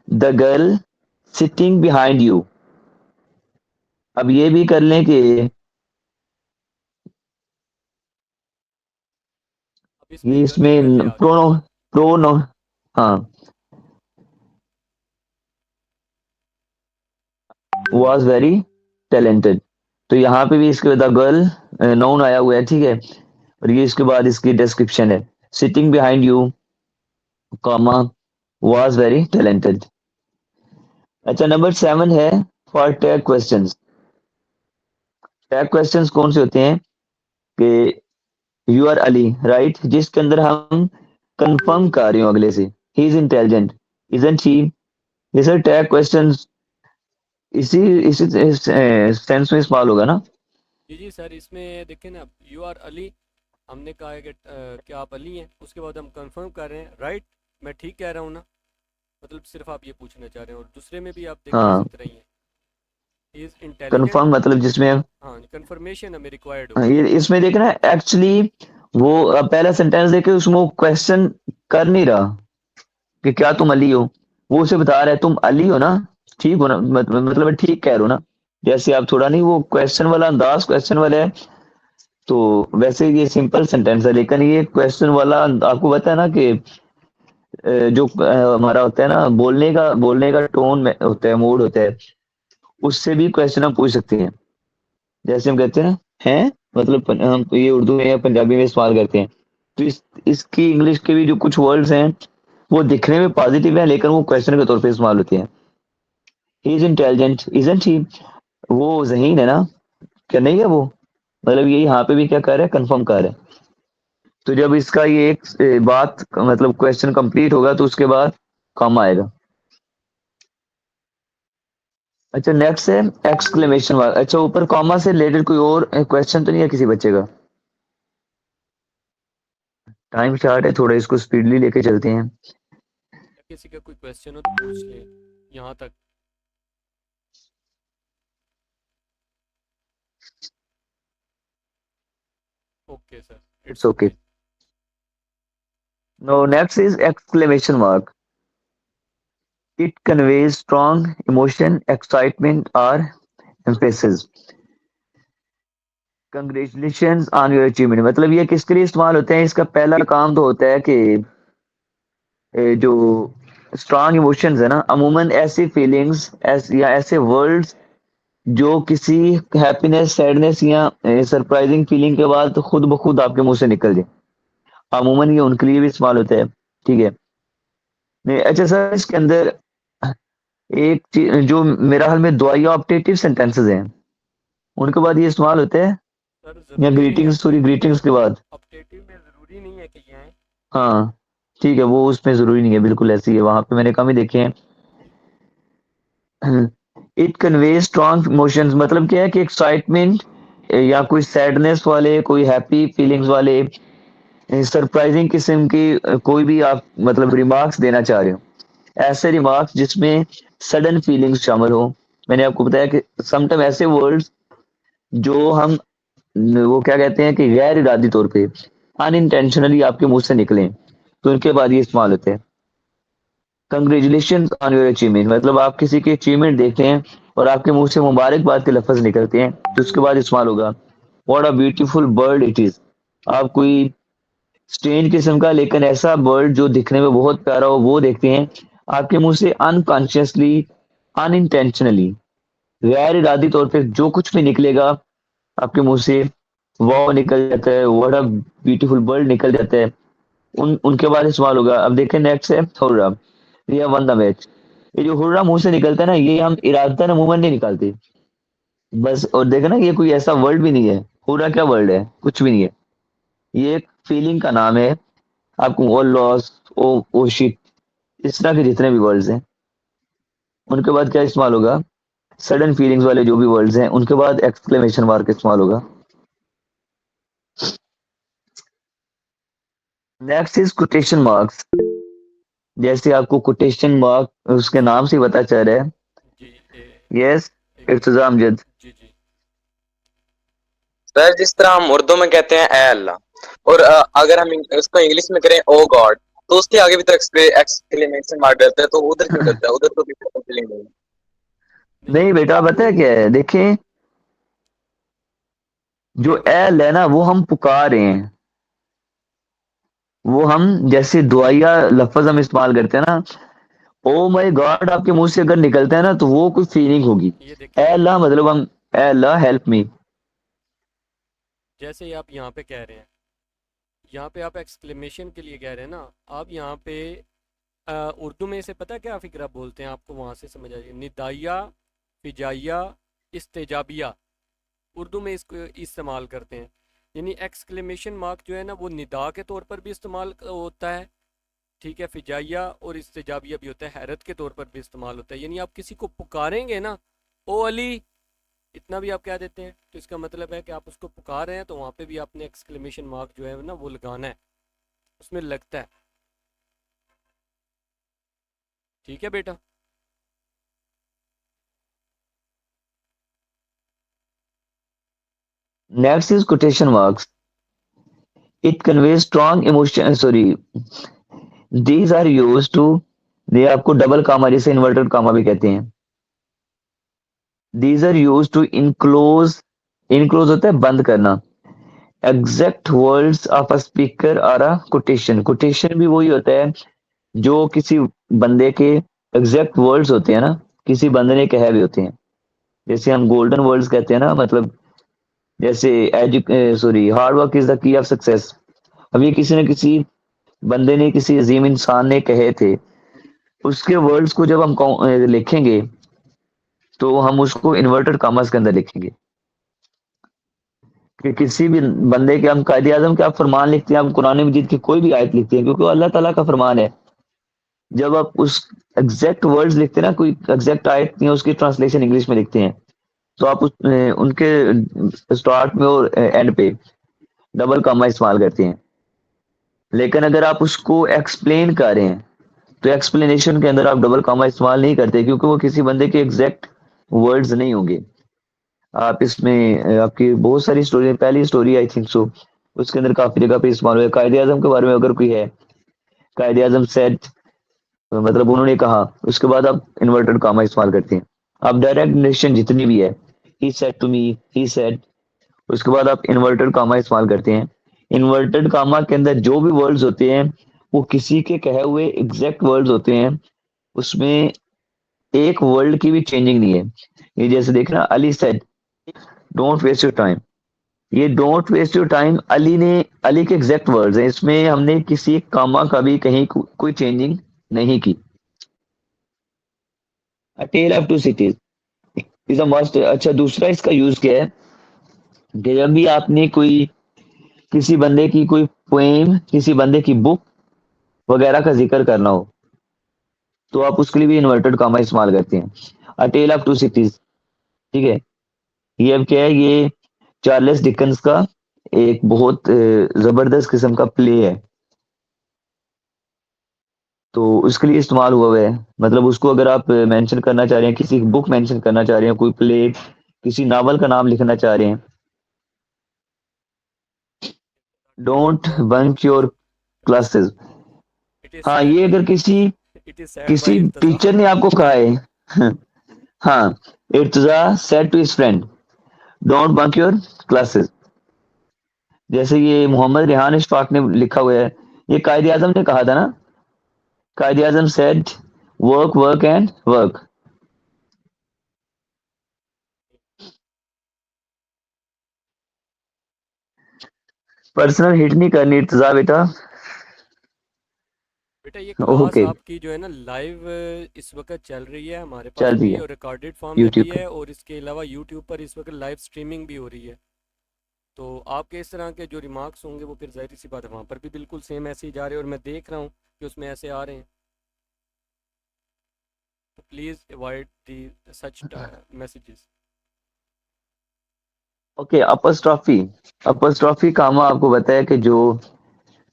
the girl sitting behind you. अब ये भी कर लें कि अब इसमें ये गर्ल ही पहले इसमें आ गई। प्रोनो हाँ, वॉज वेरी टैलेंटेड, तो यहाँ पे भी इसके बाद गर्ल नाउन आया हुआ है, ठीक है, और ये इसके बाद इसकी डिस्क्रिप्शन है, sitting behind you comma was very talented. अच्छा, नंबर 7 है for tag questions. Tag questions कौन से होते हैं कि यू आर अली राइट, जिसके अंदर हम कंफर्म कर रहे हो अगले से, he is intelligent, isn't he. ये सर टैग क्वेश्चंस इसी इसी सेंस में इस्तेमाल होगा ना। जी जी सर, इसमें देखें ना, यू आर अली, हमने कहा है कि क्या आप अली हैं, उसके बाद हम कंफर्म कर रहे हैं, राइट? मैं ठीक कह रहा हूँ ना? मतलब सिर्फ आप ये पूछना चाह रहे हैं, और दूसरे में भी आप देखें हाँ, इसी तरह ही है, ही इज़ इंटेलिजेंट। कंफर्म मतलब जिसमें हाँ, कंफर्मेशन हमें रिक्वायर्ड हाँ, होगी। ये इसमें देखना एक्चुअली वो पहला सेंटेंस देखे उसमें वो क्वेश्चन कर नहीं रहा कि क्या तुम अली हो, वो उसे बता रहा है तुम अली हो ना, ठीक हो ना, मतलब ठीक कह रहे हो ना। जैसे आप थोड़ा नहीं वो क्वेश्चन वाला अंदाज क्वेश्चन वाला है, तो वैसे ये सिंपल सेंटेंस है, लेकिन ये क्वेश्चन वाला आपको पता है ना कि जो हमारा होता है ना बोलने का टोन में होता है, मूड होता है, उससे भी क्वेश्चन हम पूछ सकते हैं। जैसे हम कहते हैं ना, हैं मतलब हम ये उर्दू में या पंजाबी में इस्तेमाल करते हैं, तो इसकी इंग्लिश के भी जो कुछ वर्ड्स हैं वो दिखने में पॉजिटिव है लेकिन वो क्वेश्चन के तौर पे इस्तेमाल होते हैं। He is intelligent isn't he, वो ज़हीन है ना, क्या नहीं है वो, मतलब ये यहाँ पे भी क्या कर रहा है, कंफर्म कर रहा है। तो जब इसका ये एक बात मतलब क्वेश्चन कंप्लीट होगा तो उसके बाद कॉमा आएगा। अच्छा नेक्स्ट है एक्सक्लेमेशन मार्क। अच्छा ऊपर कॉमा से रिलेटेड कोई और क्वेश्चन तो नहीं है किसी बच्चे का? टाइम शार्ट है थोड़ा, इसको स्पीडली लेके चलते हैं। किसी का कोई क्वेश्चन हो तो पूछ ले यहाँ तक। Okay sir, it's it's okay. Okay. No next is exclamation mark. It conveys strong emotion, excitement और emphasis. Congratulation on your achievement, मतलब ये किसके लिए इस्तेमाल होते हैं? इसका पहला काम तो होता है कि जो स्ट्रॉन्ग इमोशंस है ना, अमूमन ऐसी फीलिंग्स या ऐसे वर्ड्स जो किसी हैप्पीनेस, सैडनेस या सरप्राइजिंग फीलिंग के बाद तो खुद ब खुद आपके मुंह से निकल जाए, अमूमन ये उनके लिए भी इस्तेमाल होता है। ठीक है। नहीं अच्छा सर, इसके अंदर एक चीज जो मेरा हाल में दुआया ऑप्टेटिव सेंटेंसेस हैं, उनके बाद ये इस्तेमाल होते हैं सर या ज़रूरी नहीं है ग्रीटिंग्स, सॉरी अपडेटिव ग्रीटिंग्स में। के बाद? अपडेटिव में ज़रूरी नहीं है कि ये आए। हाँ ठीक है, वो उसमें जरूरी नहीं है, बिल्कुल ऐसी है, वहां पे मैंने कम ही देखे हैं। इट कन्वे स्ट्रॉन्ग इमोशंस, मतलब क्या है कि एक्साइटमेंट या कोई सैडनेस वाले, कोई हैप्पी फीलिंग्स वाले, सरप्राइजिंग किस्म की कोई भी आप मतलब रिमार्क्स देना चाह रहे हो, ऐसे रिमार्क्स जिसमें सडन फीलिंग्स शामिल हो। मैंने आपको बताया कि समटाइम ऐसे वर्ड्स जो हम वो क्या कहते हैं कि गैर इरादी तौर पे अनइंटेंशनली आपके मुंह से निकलें, तो उनके बाद ये इस्तेमाल होते हैं। कंग्रेचुलेशन ऑन योर अचीवमेंट, मतलब आप किसी की अचीवमेंट देखते हैं और आपके मुंह से मुबारकबाद के लफ्ज निकलते हैं, तो उसके बाद इस्तेमाल होगा what a beautiful bird it is. आप कोई स्ट्रेंज किस्म का लेकिन ऐसा बर्ड जो दिखने में बहुत प्यारा हो वो देखते हैं, आपके मुंह से अनकॉन्शियसली, अनइंटेंशनली, गैर इरादी तौर पे जो कुछ भी निकलेगा आपके मुंह से, वाव निकल जाता है, व्हाट अ ब्यूटीफुल बर्ड निकल जाता है, उन उनके बाद इस्तेमाल होगा। अब देखें नेक्स्ट है हुर्रा, ये वन द मैच। ये जो हुर्रा मुंह से निकलता है ना, ये हम इरादतन अमूमन नहीं निकालते बस, और देखो ना ये कोई ऐसा वर्ड भी नहीं है। हुर्रा क्या वर्ड है? कुछ भी नहीं है, ये एक फीलिंग का नाम है। आपको ओ लॉस, ओ शिट, इस तरह के जितने भी वर्ड्स हैं उनके बाद क्या इस्तेमाल होगा? सडन फीलिंग्स वाले जो भी वर्ड्स हैं उनके बाद एक्सक्लेमेशन मार्क इस्तेमाल होगा। Next is quotation marks. जैसे आपको कोटेशन मार्क उसके नाम से ही पता चल रहा है। जी यस, एक इट्स अमजद। जी जी। सर जिस तरह हम उर्दू में कहते हैं ए अल्लाह, और अगर हम उसको इंग्लिश में करें ओ गॉड, तो उसके आगे भी तो एक्सक्लेमेशन मार्क डलता है, तो उधर क्यों डलता है? उधर तो फीलिंग नहीं है। नहीं नहीं बेटा पता है क्या है, देखें जो एल है ना वो हम पुकार रहे हैं, वो हम जैसे दुआया लफ्ज हम इस्तेमाल करते हैं ना, ओ माय गॉड आपके मुंह से अगर निकलता है ना तो वो कोई फीलिंग होगी। ये ए देखें, अल्लाह मतलब हम ए अल्लाह हेल्प मी। जैसे ही आप यहाँ पे कह रहे हैं, यहाँ पे आप एक्सक्लेमेशन के लिए कह रहे हैं ना, आप यहाँ पे उर्दू में इसे पता है क्या फिक्रा बोलते हैं? आपको वहाँ से समझ आ जाए, निदाइया, फिजाइया, इस्तेजाबिया, उर्दू में इसको इस्तेमाल करते हैं। यानी एक्सक्लेमेशन मार्क जो है ना वो निदा के तौर पर भी इस्तेमाल होता है, ठीक है, फिजाइया और इस्तेजाबिया भी होता है, हैरत के तौर पर भी इस्तेमाल होता है। यानी आप किसी को पुकारेंगे ना, ओ अली, इतना भी आप कह देते हैं, तो इसका मतलब है कि आप उसको पुकार रहे हैं, तो वहाँ पे भी आपने एक्सक्लेमेशन मार्क जो है ना वो लगाना है, उसमें लगता है। ठीक है बेटा। Next is quotation marks. It convey strong emotion, sorry these are use to, ये आपको डबल कामा जिसे इन्वर्टेड कामा भी कहते हैं, these are use to enclose, enclose होता है बंद करना, exact words of a speaker और अ कोटेशन। कोटेशन भी वही होता है जो किसी बंदे के एग्जैक्ट वर्ड्स होते हैं ना, किसी बंदे ने कहे भी होते हैं, जैसे हम गोल्डन वर्ड्स कहते हैं ना, मतलब जैसे sorry hard work is the key of success. अब ये किसी न किसी बंदे ने, किसी अजीम इंसान ने कहे थे, उसके वर्ड्स को जब हम लिखेंगे तो हम उसको इन्वर्टेड कॉमास के अंदर लिखेंगे। कि किसी भी बंदे के हम कायदे आजम के आप फरमान लिखते हैं, आप कुरान मजीद की कोई भी आयत लिखते हैं, क्योंकि वो अल्लाह ताला का फरमान है, जब आप उस एग्जैक्ट वर्ड्स लिखते हैं ना, कोई एग्जैक्ट आयत या उसकी ट्रांसलेशन इंग्लिश में लिखते हैं, तो आप उनके स्टार्ट में और एंड पे डबल कॉमा इस्तेमाल करते हैं। लेकिन अगर आप उसको एक्सप्लेन कर रहे हैं, तो एक्सप्लेनेशन के अंदर आप डबल कॉमा इस्तेमाल नहीं करते, क्योंकि वो किसी बंदे के एग्जैक्ट वर्ड्स नहीं होंगे। आप इसमें आपकी बहुत सारी स्टोरी, पहली स्टोरी आई थिंक सो, उसके अंदर काफी जगह पे इस्तेमाल हुआ है। कायदे आजम के बारे में अगर कोई है, कायदे आजम सेड, मतलब उन्होंने कहा, उसके बाद आप इन्वर्टेड कॉमा इस्तेमाल करते हैं। आप डायरेक्ट नरेशन जितनी भी है, he said to me, he said, उसके बाद आप इन्वर्टेड कॉमा इस्तेमाल करते हैं। इन्वर्टेड कॉमा के अंदर जो भी वर्ड्स होते हैं वो किसी के कहे हुए एग्जैक्ट वर्ड्स होते हैं, उसमें एक वर्ड की भी चेंजिंग नहीं है। ये जैसे देखना, Ali said don't waste your time, ये don't waste your time Ali के एग्जैक्ट वर्ड्स हैं, इसमें हमने किसी कामा का भी कहीं कोई चेंजिंग नहीं की। A tale of two cities is a must. अच्छा, दूसरा इसका यूज क्या है कि जब भी आपने कोई किसी बंदे की कोई पोएम, किसी बंदे की बुक वगैरह का जिक्र करना हो, तो आप उसके लिए भी इन्वर्टेड कॉमा इस्तेमाल करते हैं। अ टेल ऑफ टू सिटीज, ठीक है, ये अब क्या है, ये चार्ल्स डिकन्स का एक बहुत जबरदस्त किस्म का प्ले है, तो उसके लिए इस्तेमाल हुआ है। मतलब उसको अगर आप मेंशन करना चाह रहे हैं, किसी बुक मेंशन करना चाह रहे हैं, कोई प्ले, किसी नावल का नाम लिखना चाह रहे हैं, don't don't bunk your classes. It is हाँ, सेड ये अगर किसी इट इज सेड बाय किसी इर्तजा। टीचर ने आपको कहा है हाँ, Irtaza said to his friend don't bunk your classes. जैसे ये मोहम्मद रेहान इशफाक ने लिखा हुआ है, ये कायदे आजम ने कहा था ना, Quaide Azam said work work and work. Personal hit नहीं करनी इर्तजा बेटा। बेटा ये क्लास ओके, आपकी जो है ना लाइव इस वक्त चल रही है हमारे पास चल रही भी, है और रिकॉर्डेड फॉर्म में भी यूट्यूब पे। है, और इसके अलावा यूट्यूब पर इस वक्त लाइव स्ट्रीमिंग भी हो रही है। तो आपके इस तरह के जो रिमार्क्स होंगे वो फिर जाहिर सी बात है वहाँ पर भी बिल्कुल सेम ऐसे ही जा रहे हैं, और मैं देख रहा हूँ कि उसमें ऐसे आ रहे हैं। तो please avoid the such messages. Okay, apostrophe, apostrophe comma आपको बताया कि जो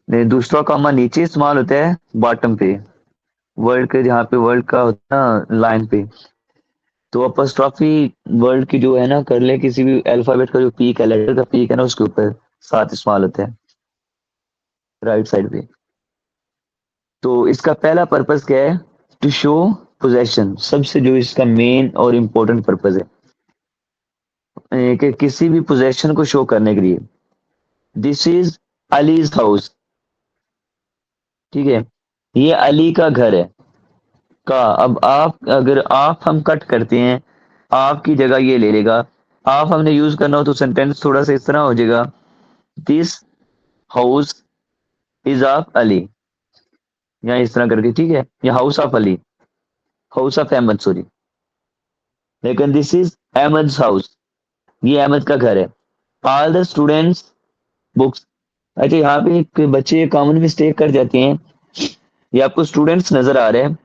दूसरा कामा नीचे इस्तेमाल होता है बॉटम पे, वर्ड के जहाँ पे वर्ड का होता है ना लाइन पे, तो अपस्ट्रॉफी वर्ड की जो है ना, कर ले किसी भी अल्फाबेट का जो पीक है, लेटर का पीक है ना, उसके ऊपर साथ इस्तेमाल होता है राइट साइड पे। तो इसका पहला पर्पस क्या है, टू शो पोजेशन, सबसे जो इसका मेन और इम्पोर्टेंट पर्पस है कि किसी भी पोजेशन को शो करने के लिए। दिस इज अलीज हाउस, ठीक है, ये अली का घर है। का अब आप अगर आप हम कट करते हैं, आपकी जगह ये ले लेगा, आप हमने यूज करना हो तो सेंटेंस थोड़ा सा इस तरह हो जाएगा, this house is of Ali, या इस तरह करके, ठीक है, या house of Ali, house of Ahmad sorry, लेकिन दिस इज अहमद हाउस, ये अहमद का घर है। All the students books. अच्छा, यहाँ पे एक बच्चे कॉमन मिस्टेक कर जाते हैं, ये आपको स्टूडेंट्स नजर आ रहे हैं,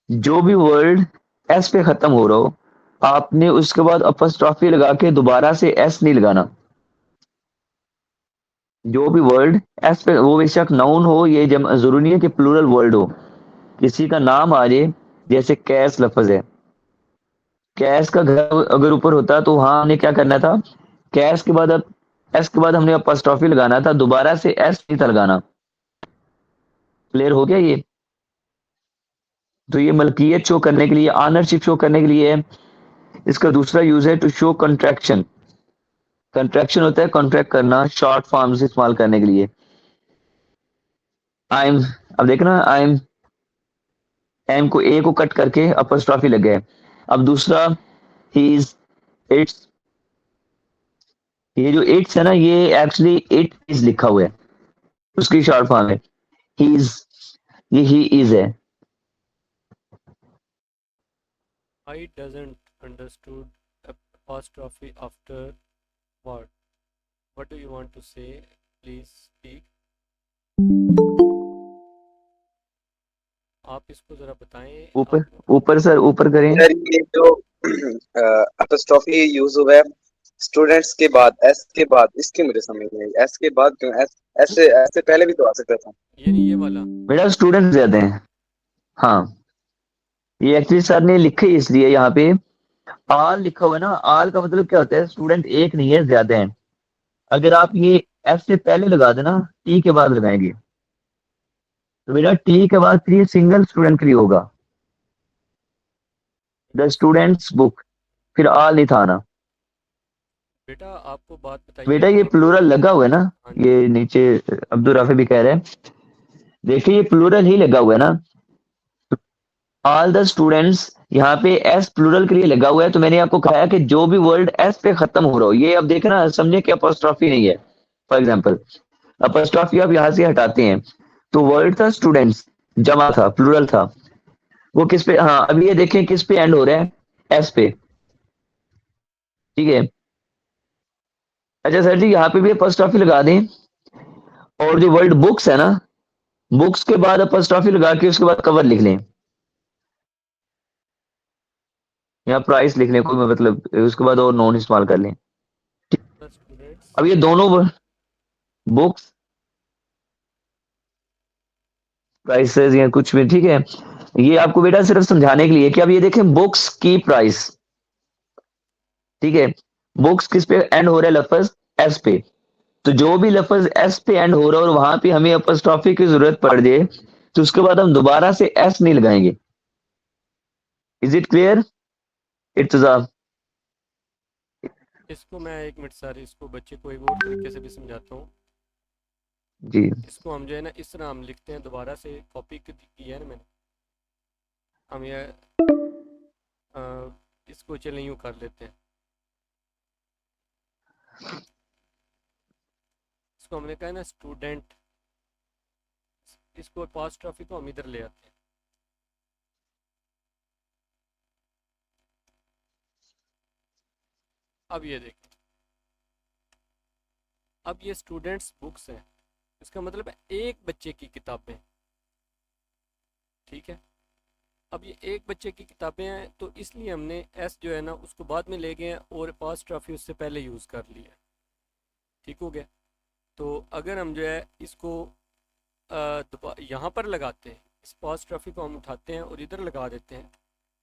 जो भी वर्ड एस पे खत्म हो रहा हो, आपने उसके बाद अपस्ट्रॉफी लगा के दोबारा से एस नहीं लगाना। जो भी वर्ड एस पे, वो बेशक नाउन हो, ये जरूरी नहीं है कि प्लूरल वर्ड हो, किसी का नाम आ जाए, जैसे कैस लफ्ज है, कैस का घर अगर ऊपर होता तो वहां हमने क्या करना था, कैस के बाद अब एस के बाद हमने अपस्ट्रॉफी लगाना था, दोबारा से एस नहीं था लगाना। क्लियर हो गया ये? तो ये मलकियत शो करने के लिए, ऑनरशिप शो करने के लिए है। इसका दूसरा यूज है टू शो कंट्रैक्शन। कंट्रैक्शन होता है कॉन्ट्रैक्ट करना, शॉर्ट फॉर्म्स इस्तेमाल करने के लिए। आई एम, अब देखना, आई एम, एम को ए को कट करके अपस्ट्रॉफी लग गया है। अब दूसरा, ही इज, इट्स, ये जो इट्स है ना, ये एक्चुअली इट इज लिखा हुआ है, उसकी शॉर्ट फॉर्म है ही इज, ये ही इज है। I doesn't understood apostrophe after what? What do you want to say? Please speak. आप इसको जरा बताएं। ऊपर ऊपर सर, ऊपर करें। यार ये जो अपोस्ट्रोफी यूज हुआ है स्टूडेंट्स के बाद, एस के बाद, इसकी मुझे समझ नहीं आई, एस के बाद क्यों, एस ऐसे ऐसे पहले भी तो आ सकता था। ये नहीं, ये वाला। बेटा स्टूडेंट ज्यादा हैं। हाँ, ये एक्चुअली सर ने लिखे इसलिए यहाँ पे आल लिखा हुआ है ना। आल का मतलब क्या होता है? स्टूडेंट एक नहीं है, ज्यादा है। अगर आप ये एफ से पहले लगा देना, टी के बाद लगाएंगे, तो बेटा टी के बाद फिर ये सिंगल स्टूडेंट के लिए होगा, द स्टूडेंट्स बुक, फिर आल नहीं था आना। बेटा आपको बात बताइए बेटा ये कि प्लूरल लगा हुआ है ना, हाँ जी, ये नीचे अब्दुल राफी भी कह रहे हैं। देखिए ये प्लूरल ही लगा हुआ है ना, ऑल द स्टूडेंट्स। यहाँ पे एस प्लूरल के लिए लगा हुआ है, तो मैंने आपको कहा कि जो भी वर्ड एस पे खत्म हो रहा हो, ये अब देखे ना, समझे कि अपोस्ट्रोफी नहीं है। फॉर एग्जाम्पल अपोस्ट्रोफी आप यहाँ से हटाते हैं, तो वर्ड था स्टूडेंट्स, जमा था, प्लूरल था, वो किस पे, हाँ अब ये देखें किस पे एंड हो रहा है, एस पे। ठीक है, अच्छा सर जी यहाँ पे भी अपोस्ट्रोफी लगा दें, और जो वर्ड बुक्स है ना, बुक्स के बाद अपोस्ट्रोफी लगा के उसके बाद कवर लिख लें, या प्राइस लिख लें, कोई मतलब उसके बाद और नॉन इस्तेमाल कर लें। स्टूडेंट्स। अब ये दोनों बुक्स, प्राइसेस या कुछ भी, ठीक है, ये आपको बेटा सिर्फ समझाने के लिए कि अब ये देखें बुक्स की प्राइस। ठीक है, बुक्स किस पे एंड हो रहा है? लफज एस पे। तो जो भी लफज एस पे एंड हो रहा है और वहां पे हमें अपस्ट्रॉफी की जरूरत पड़ जाए, तो उसके बाद हम दोबारा से एस नहीं लगाएंगे। Is it clear Irtaza? इसको मैं एक मिनट सर, इसको बच्चे को एक और तरीके से भी समझाता हूँ। जी इसको हम जो है ना इस तरह हम लिखते हैं, दोबारा से कॉपी की है ना मैंने। हम ये अ, इसको चलें यूँ कर लेते हैं। इसको हमने कहा है ना स्टूडेंट, इसको अपॉस्ट्रॉफी को हम इधर ले आते हैं। अब ये देखें, अब ये स्टूडेंट्स बुक्स हैं, इसका मतलब है एक बच्चे की किताबें। ठीक है, अब ये एक बच्चे की किताबें हैं, तो इसलिए हमने एस जो है ना उसको बाद में ले गए हैं और अपॉस्ट्रॉफी उससे पहले यूज़ कर लिया है। ठीक हो गया। तो अगर हम जो है इसको यहाँ पर लगाते हैं, इस अपॉस्ट्रॉफी को हम उठाते हैं और इधर लगा देते हैं,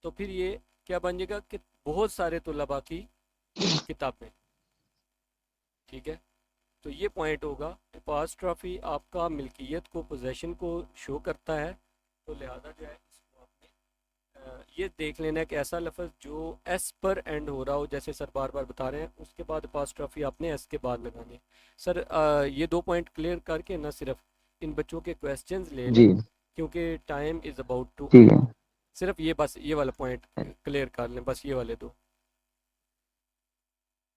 तो फिर ये क्या बन जाएगा कि बहुत सारे तलबा की किताबें। ठीक है, तो ये पॉइंट होगा, अपॉस्ट्रॉफी आपका मिल्कियत को, पोजेशन को शो करता है। तो लिहाजा जो है इसको आपने ये देख लेना है कि ऐसा लफ्ज़ जो एस पर एंड हो रहा हो, जैसे सर बार बार बता रहे हैं, उसके बाद अपॉस्ट्रॉफी आपने एस के बाद लगानी है। सर ये दो पॉइंट क्लियर करके ना सिर्फ इन बच्चों के क्वेश्चंस ले जी लें, क्योंकि टाइम इज़ अबाउट टू ठीक एंड। है। सिर्फ ये बस ये वाला पॉइंट क्लियर कर लें, बस ये वाले दो।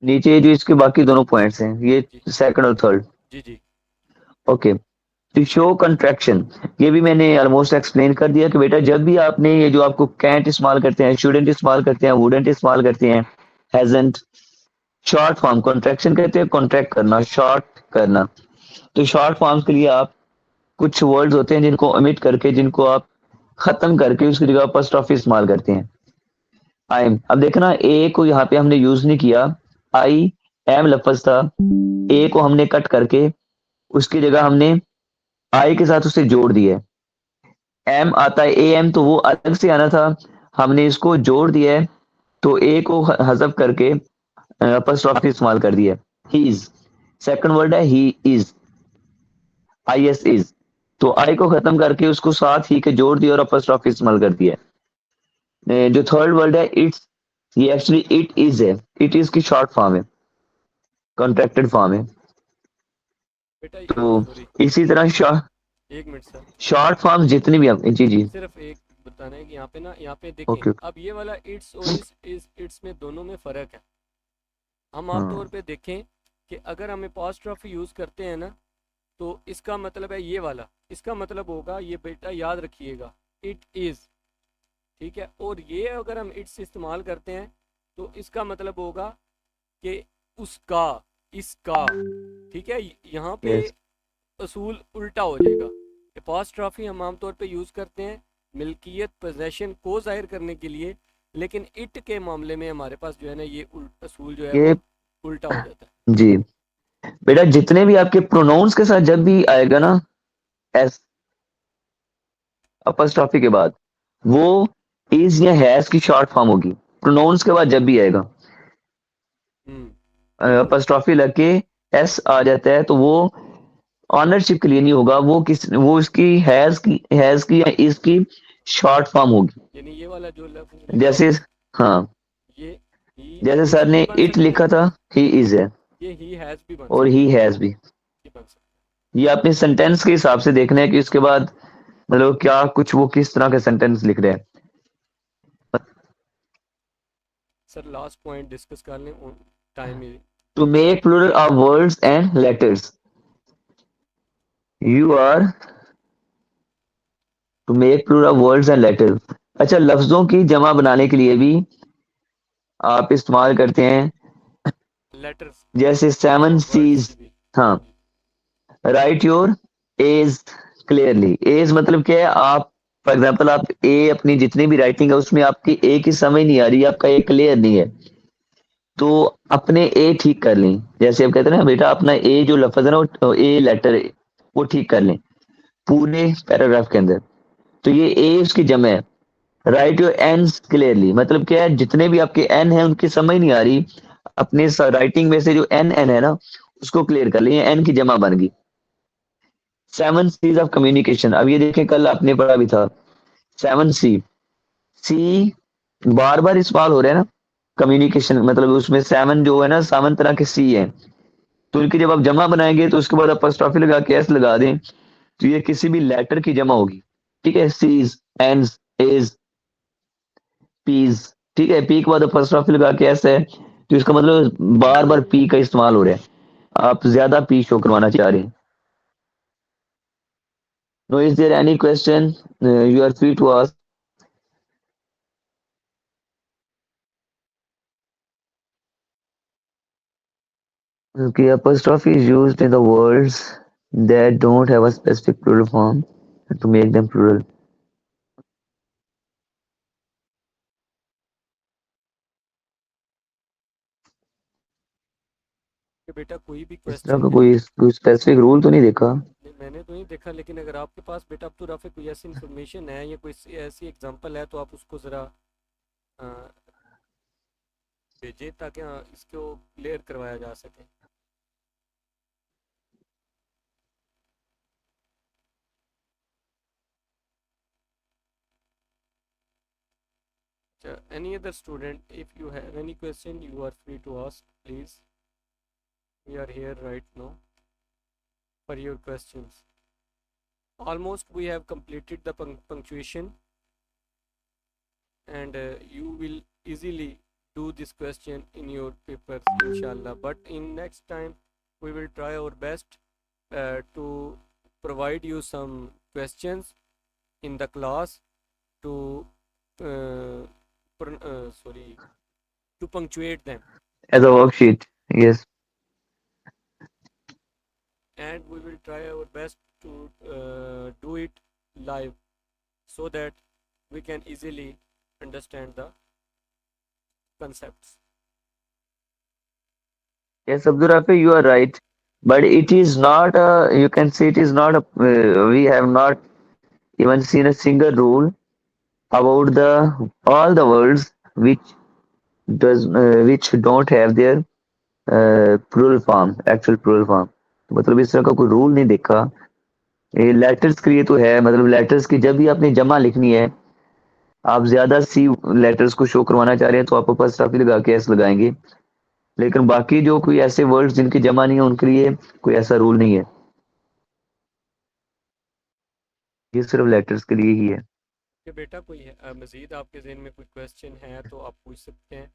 नीचे जो इसके बाकी दोनों पॉइंट्स हैं, ये जी सेकंड और थर्ड। जी जी। ओके, टू शो कंट्रैक्शन, ये भी मैंने ऑलमोस्ट एक्सप्लेन कर दिया कि बेटा जब भी आपने ये जो आपको कैंट इस्तेमाल करते हैं, स्टूडेंट इस्तेमाल करते हैं, वुडेंट इस्तेमाल करते हैं, हैजंट, शॉर्ट फॉर्म कॉन्ट्रैक्शन कहते हैं, कॉन्ट्रैक्ट करना, शॉर्ट करना। तो शॉर्ट फॉर्म्स के लिए आप कुछ वर्ड्स होते हैं जिनको ओमिट करके, जिनको आप खत्म करके उसकी जगह अपॉस्ट्रोफी इस्तेमाल करते हैं। आई एम, अब देखना ए को यहाँ पे हमने यूज नहीं किया, आई एम लफ्ज था, ए को हमने कट करके उसकी जगह हमने आई के साथ उसे जोड़ दिया है। एम आता है, ए एम, तो वो अलग से आना था, हमने इसको जोड़ दिया है, तो ए को हजफ करके अपॉस्ट्रोफी इस्तेमाल कर दिया। ही इज, सेकंड वर्ड है he is, I S is, तो आई को खत्म करके उसको साथ ही के जोड़ दिया और अपॉस्ट्रोफी इस्तेमाल कर दिया। जो थर्ड वर्ड है इट्स, ये एक्चुअली इट इज है, इट इज की शॉर्ट फॉर्म है, कॉन्ट्रैक्टेड फॉर्म है। बेटा तो सॉरी, इसी तरह एक मिनट सर, शॉर्ट फॉर्म जितनी भी आप, जी जी, सिर्फ एक बताना है कि यहाँ पे ना, यहाँ पे देखें, ओके, अब ये वाला इट्स और इस इट्स में दोनों में फ़र्क है। हम आमतौर हाँ पे देखें कि अगर हम अपॉस्ट्रॉफी यूज़ करते हैं ना, तो इसका मतलब है ये वाला, इसका मतलब होगा ये, बेटा याद रखिएगा, इट इज़। ठीक है, और ये अगर हम इट्स इस्तेमाल करते हैं तो इसका मतलब होगा कि उसका, इसका। ठीक है, यहाँ पे यस असूल उल्टा हो जाएगा। अपॉस्ट्रॉफी हम आमतौर पे यूज़ करते हैं मिल्कियत पोजेशन को जाहिर करने के लिए, लेकिन इट के मामले में हमारे पास जो है ना ये असूल जो है ये वो उल्टा हो जाता है। जी बेटा, जितने भी आपके प्रोनाउंस के साथ जब भी आएगा ना एस अपस्ट्रॉफी के बाद, वो इज या हैज की शॉर्ट फॉर्म होगी। प्रोनाउंस के बाद जब भी आएगा बिल्कुल। अपस्ट्रॉफी लग के एस आ जाता है, तो वो ऑनरशिप के लिए नहीं होगा, वो इसकी हैज की या इसकी शॉर्ट फॉर्म होगी। यानी ये वाला जो लफ्ज लिखा जैसे, हुआ हाँ, है ये ही जैसे इज सर ने भी बन इट सकता है, लिखा था, ही इज है, ये ही हैज भी बन और सकता ही हैज भी। है, ये बन सकता ये अपने सेंटेंस के हिसाब से देखना है कि उसके बाद मतलब क्या कुछ वो किस तरह का सेंटेंस लिख रहे हैं। है। सर लास्ट पॉइंट डिस्कस कर लें, time is. To make plural of words and letters, you are to make plural of words and letters. अच्छा, लफ्जों की जमा बनाने के लिए भी आप इस्तेमाल करते हैं, लेटर्स जैसे सेवन और वर्ड्स सीज। की भी। हाँ, write your age clearly. Age मतलब क्या है, आप फॉर एग्जाम्पल आप ए अपनी जितनी भी राइटिंग है उसमें आपकी ए की समझ नहीं आ रही, आपका ए क्लियर नहीं है, तो अपने ए ठीक कर लें। जैसे आप कहते हैं ना बेटा, अपना ए जो लफ्ज है ना, वो ए लेटर वो ठीक कर लें पूरे पैराग्राफ के अंदर। तो ये ए उसकी जमा है। राइट योर एंड्स क्लियरली मतलब क्या है, जितने भी आपके एन है उनकी समझ नहीं आ रही, अपने राइटिंग में से जो एन है ना उसको क्लियर कर लें, एन की जमा बन गई। सेवन सीज ऑफ कम्युनिकेशन, अब ये देखें कल आपने पढ़ा भी था, सेवन सी। सी बार बार इस्तेमाल हो रहा है ना कम्युनिकेशन, मतलब उसमें सेवन जो है ना, 7 तरह के सी है, तो इनकी जब आप जमा बनाएंगे तो उसके बाद अपॉस्ट्रोफी लगा के एस लगा दें, तो ये किसी भी लेटर की जमा होगी। ठीक है, सीज, एंड्स, इज, पीज। ठीक है, पी के बाद अपॉस्ट्रोफी लगा के एस है, तो इसका मतलब बार बार पी का इस्तेमाल हो रहा है, आप ज्यादा पी शो करवाना चाह रहे हैं। No, is there any question, you are free to ask. Okay, apostrophe is used in the words that don't have a specific plural form to make them plural. कि बेटा कोई भी इस तरह क्वेश्चन का है। कोई स्पेसिफिक रूल तो नहीं देखा। नहीं, मैंने तो नहीं देखा, लेकिन अगर आपके पास बेटा अब्दुल राफे कोई ऐसी इन्फॉर्मेशन है या कोई ऐसी एग्जांपल है तो आप उसको ज़रा भेजें ताकि इसको क्लियर करवाया जा सके। Any other student, if you have any question, you are free to ask, please. We are here right now for your questions. Almost we have completed the punctuation, and you will easily do this question in your papers, inshallah. But in next time, we will try our best to provide you some questions in the class to uh, sorry, to punctuate them, As a worksheet, yes. and we will try our best to do it live so that we can easily understand the concepts. Yes, Abdul Rafi, you are right. But it is not a, you can say it is not a, we have not even seen a single rule about the all the words which don't have their plural form, actual plural form। तो मतलब इस तरह का कोई rule नहीं देखा। ये letters के लिए तो है, मतलब लेटर्स की जब भी आपने जमा लिखनी है, आप ज्यादा सी लेटर्स को शो करवाना चाह रहे हैं तो आप अपॉस्ट्रोफी लगा के एस लगाएंगे। लेकिन बाकी जो कोई ऐसे वर्ड्स जिनकी जमा नहीं है उनके लिए कोई ऐसा रूल नहीं है, ये सिर्फ लेटर्स के लिए ही है। कि बेटा कोई मज़ीद आपके जहन में कोई क्वेश्चन है तो आप पूछ सकते हैं,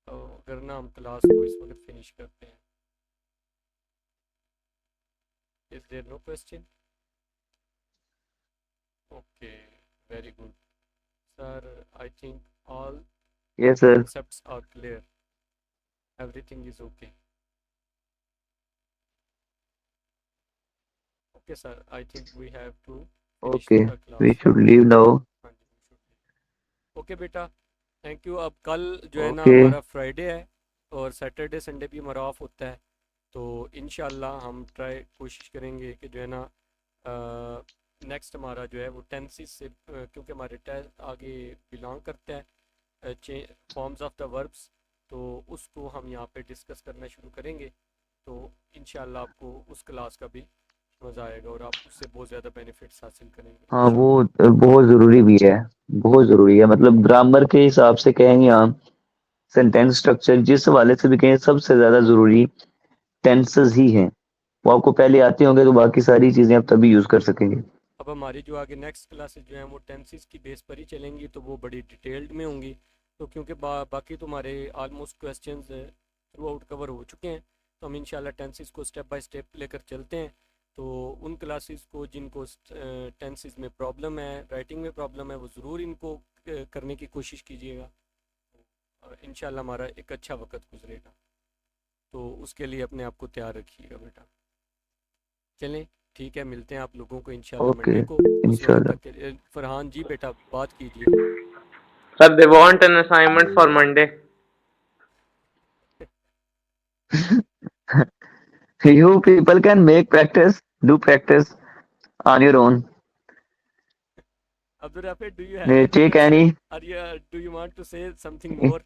तो अगर ना हम क्लास को इस वक्त फिनिश करते हैं। Is there no question? Okay, very good sir, I think all yes sir. concepts are clear, everything is okay. Okay sir, I think we have to finish Okay, the we class. should leave now. हाँ जी, okay बेटा, thank you. अब कल जो है ना Okay, हमारा Friday है और सैटरडे संडे भी हमारा ऑफ होता है, तो इंशाल्लाह हम कोशिश करेंगे कि जो है ना नेक्स्ट हमारा जो है वो टेंसेस से क्योंकि हमारे टेंस आगे बिलोंग करता है फॉर्म्स ऑफ द वर्ब्स, तो उसको हम यहाँ पे डिस्कस करना शुरू करेंगे। तो इंशाल्लाह आपको उस क्लास का भी मज़ा आएगा और आप उससे बहुत ज़्यादा बेनिफिट्स हासिल करेंगे हाँ वो इंशाल्लाह। बहुत ज़रूरी भी है, बहुत ज़रूरी है। मतलब ग्रामर के हिसाब से कहेंगे हम, सेंटेंस स्ट्रक्चर जिस हवाले से भी कहें, सबसे ज़्यादा ज़रूरी टेंसेस ही हैं। वो आपको पहले आते होंगे तो बाकी सारी चीज़ें आप तभी यूज़ कर सकेंगे। अब हमारी जो आगे नेक्स्ट क्लासेस जो हैं वो टेंसेस की बेस पर ही चलेंगी, तो वो बड़ी डिटेल्ड में होंगी। तो क्योंकि बाकी तुम्हारे almost questions through out cover हो चुके हैं, तो हम इंशाल्लाह टेंसेस को स्टेप बाय स्टेप लेकर चलते हैं। तो उन क्लासेस को जिनको टेंसेस में प्रॉब्लम है, राइटिंग में प्रॉब्लम है, वो ज़रूर इनको करने की कोशिश कीजिएगा और इंशाल्लाह हमारा एक अच्छा वक्त गुजरेगा। तो उसके लिए अपने आप को तैयार रखिएगा बेटा। चलें, ठीक है, मिलते हैं आप लोगों को इंशाल्लाह ओके, मंडे को। उस वक्त इंशाल्लाह। तक के लिए फरहान जी बेटा बात कीजिए। Sir, they want an assignment for Monday. You people can make practice, do practice on your own. Abdul Rafi, do you have any Take question? any. Or do you want to say something more?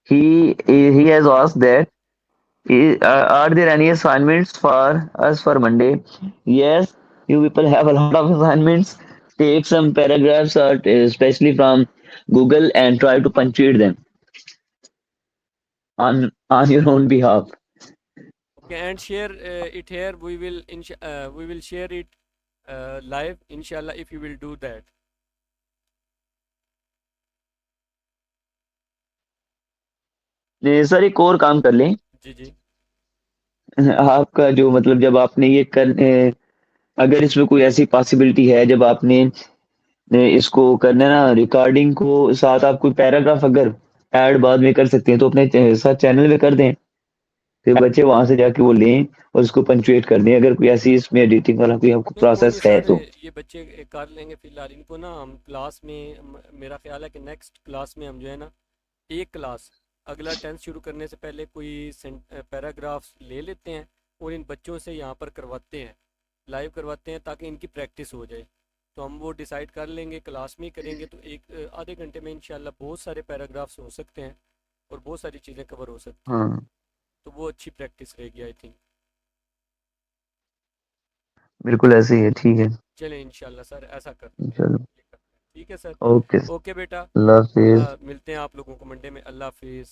He has asked that. Are there any assignments for us for Monday? Yes, you people have a lot of assignments. Take some paragraphs, or especially from Google, and try to punctuate them on your own behalf. Okay, and share it here. We will share it live inshallah if you will do that. Sir एक और काम कर लें। जी जी। आपका जो मतलब जब आपने ये अगर इसमें कोई ऐसी पॉसिबिलिटी है, जब आपने इसको करना है ना, रिकॉर्डिंग को साथ आप कोई पैराग्राफ अगर ऐड बाद में कर सकते हैं तो अपने साथ चैनल में कर दें, फिर बच्चे वहां से जाके वो लें और उसको पंचुएट कर दें, अगर कोई ऐसी इसमें एडिटिंग वाला कोई आपको नहीं वो नहीं प्रोसेस है सर, तो। ये बच्चे कर लेंगे फिलहाल। इनको ना हम क्लास में मेरा ख्याल है कि नेक्स्ट क्लास में हम जो है ना एक क्लास अगला टेंस शुरू करने से पहले कोई पैराग्राफ्स ले लेते हैं और इन बच्चों से यहाँ पर करवाते हैं, लाइव करवाते हैं, ताकि इनकी प्रैक्टिस हो जाए। तो हम वो डिसाइड कर लेंगे, क्लास में ही करेंगे, तो एक आधे घंटे में इंशाल्लाह बहुत सारे पैराग्राफ्स हो सकते हैं और बहुत सारी चीज़ें कवर हो सकती हैं। हाँ तो वो अच्छी प्रैक्टिस रहेगी आई थिंक। बिल्कुल ऐसे ही है, ठीक है। चलें इंशाल्लाह सर ऐसा करते हैं। चलो, ठीक है सर। ओके, ओके बेटा, अल्लाह हाफिज। मिलते हैं आप लोगों को मंडे में। अल्लाह हाफिज़,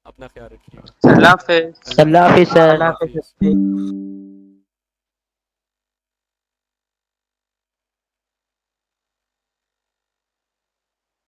अपना ख्याल रखिएगा। Allah Hafiz. अल्लाह अल्लाह हाफिज हाफिज़, सर। अल्लाह हाफिज़।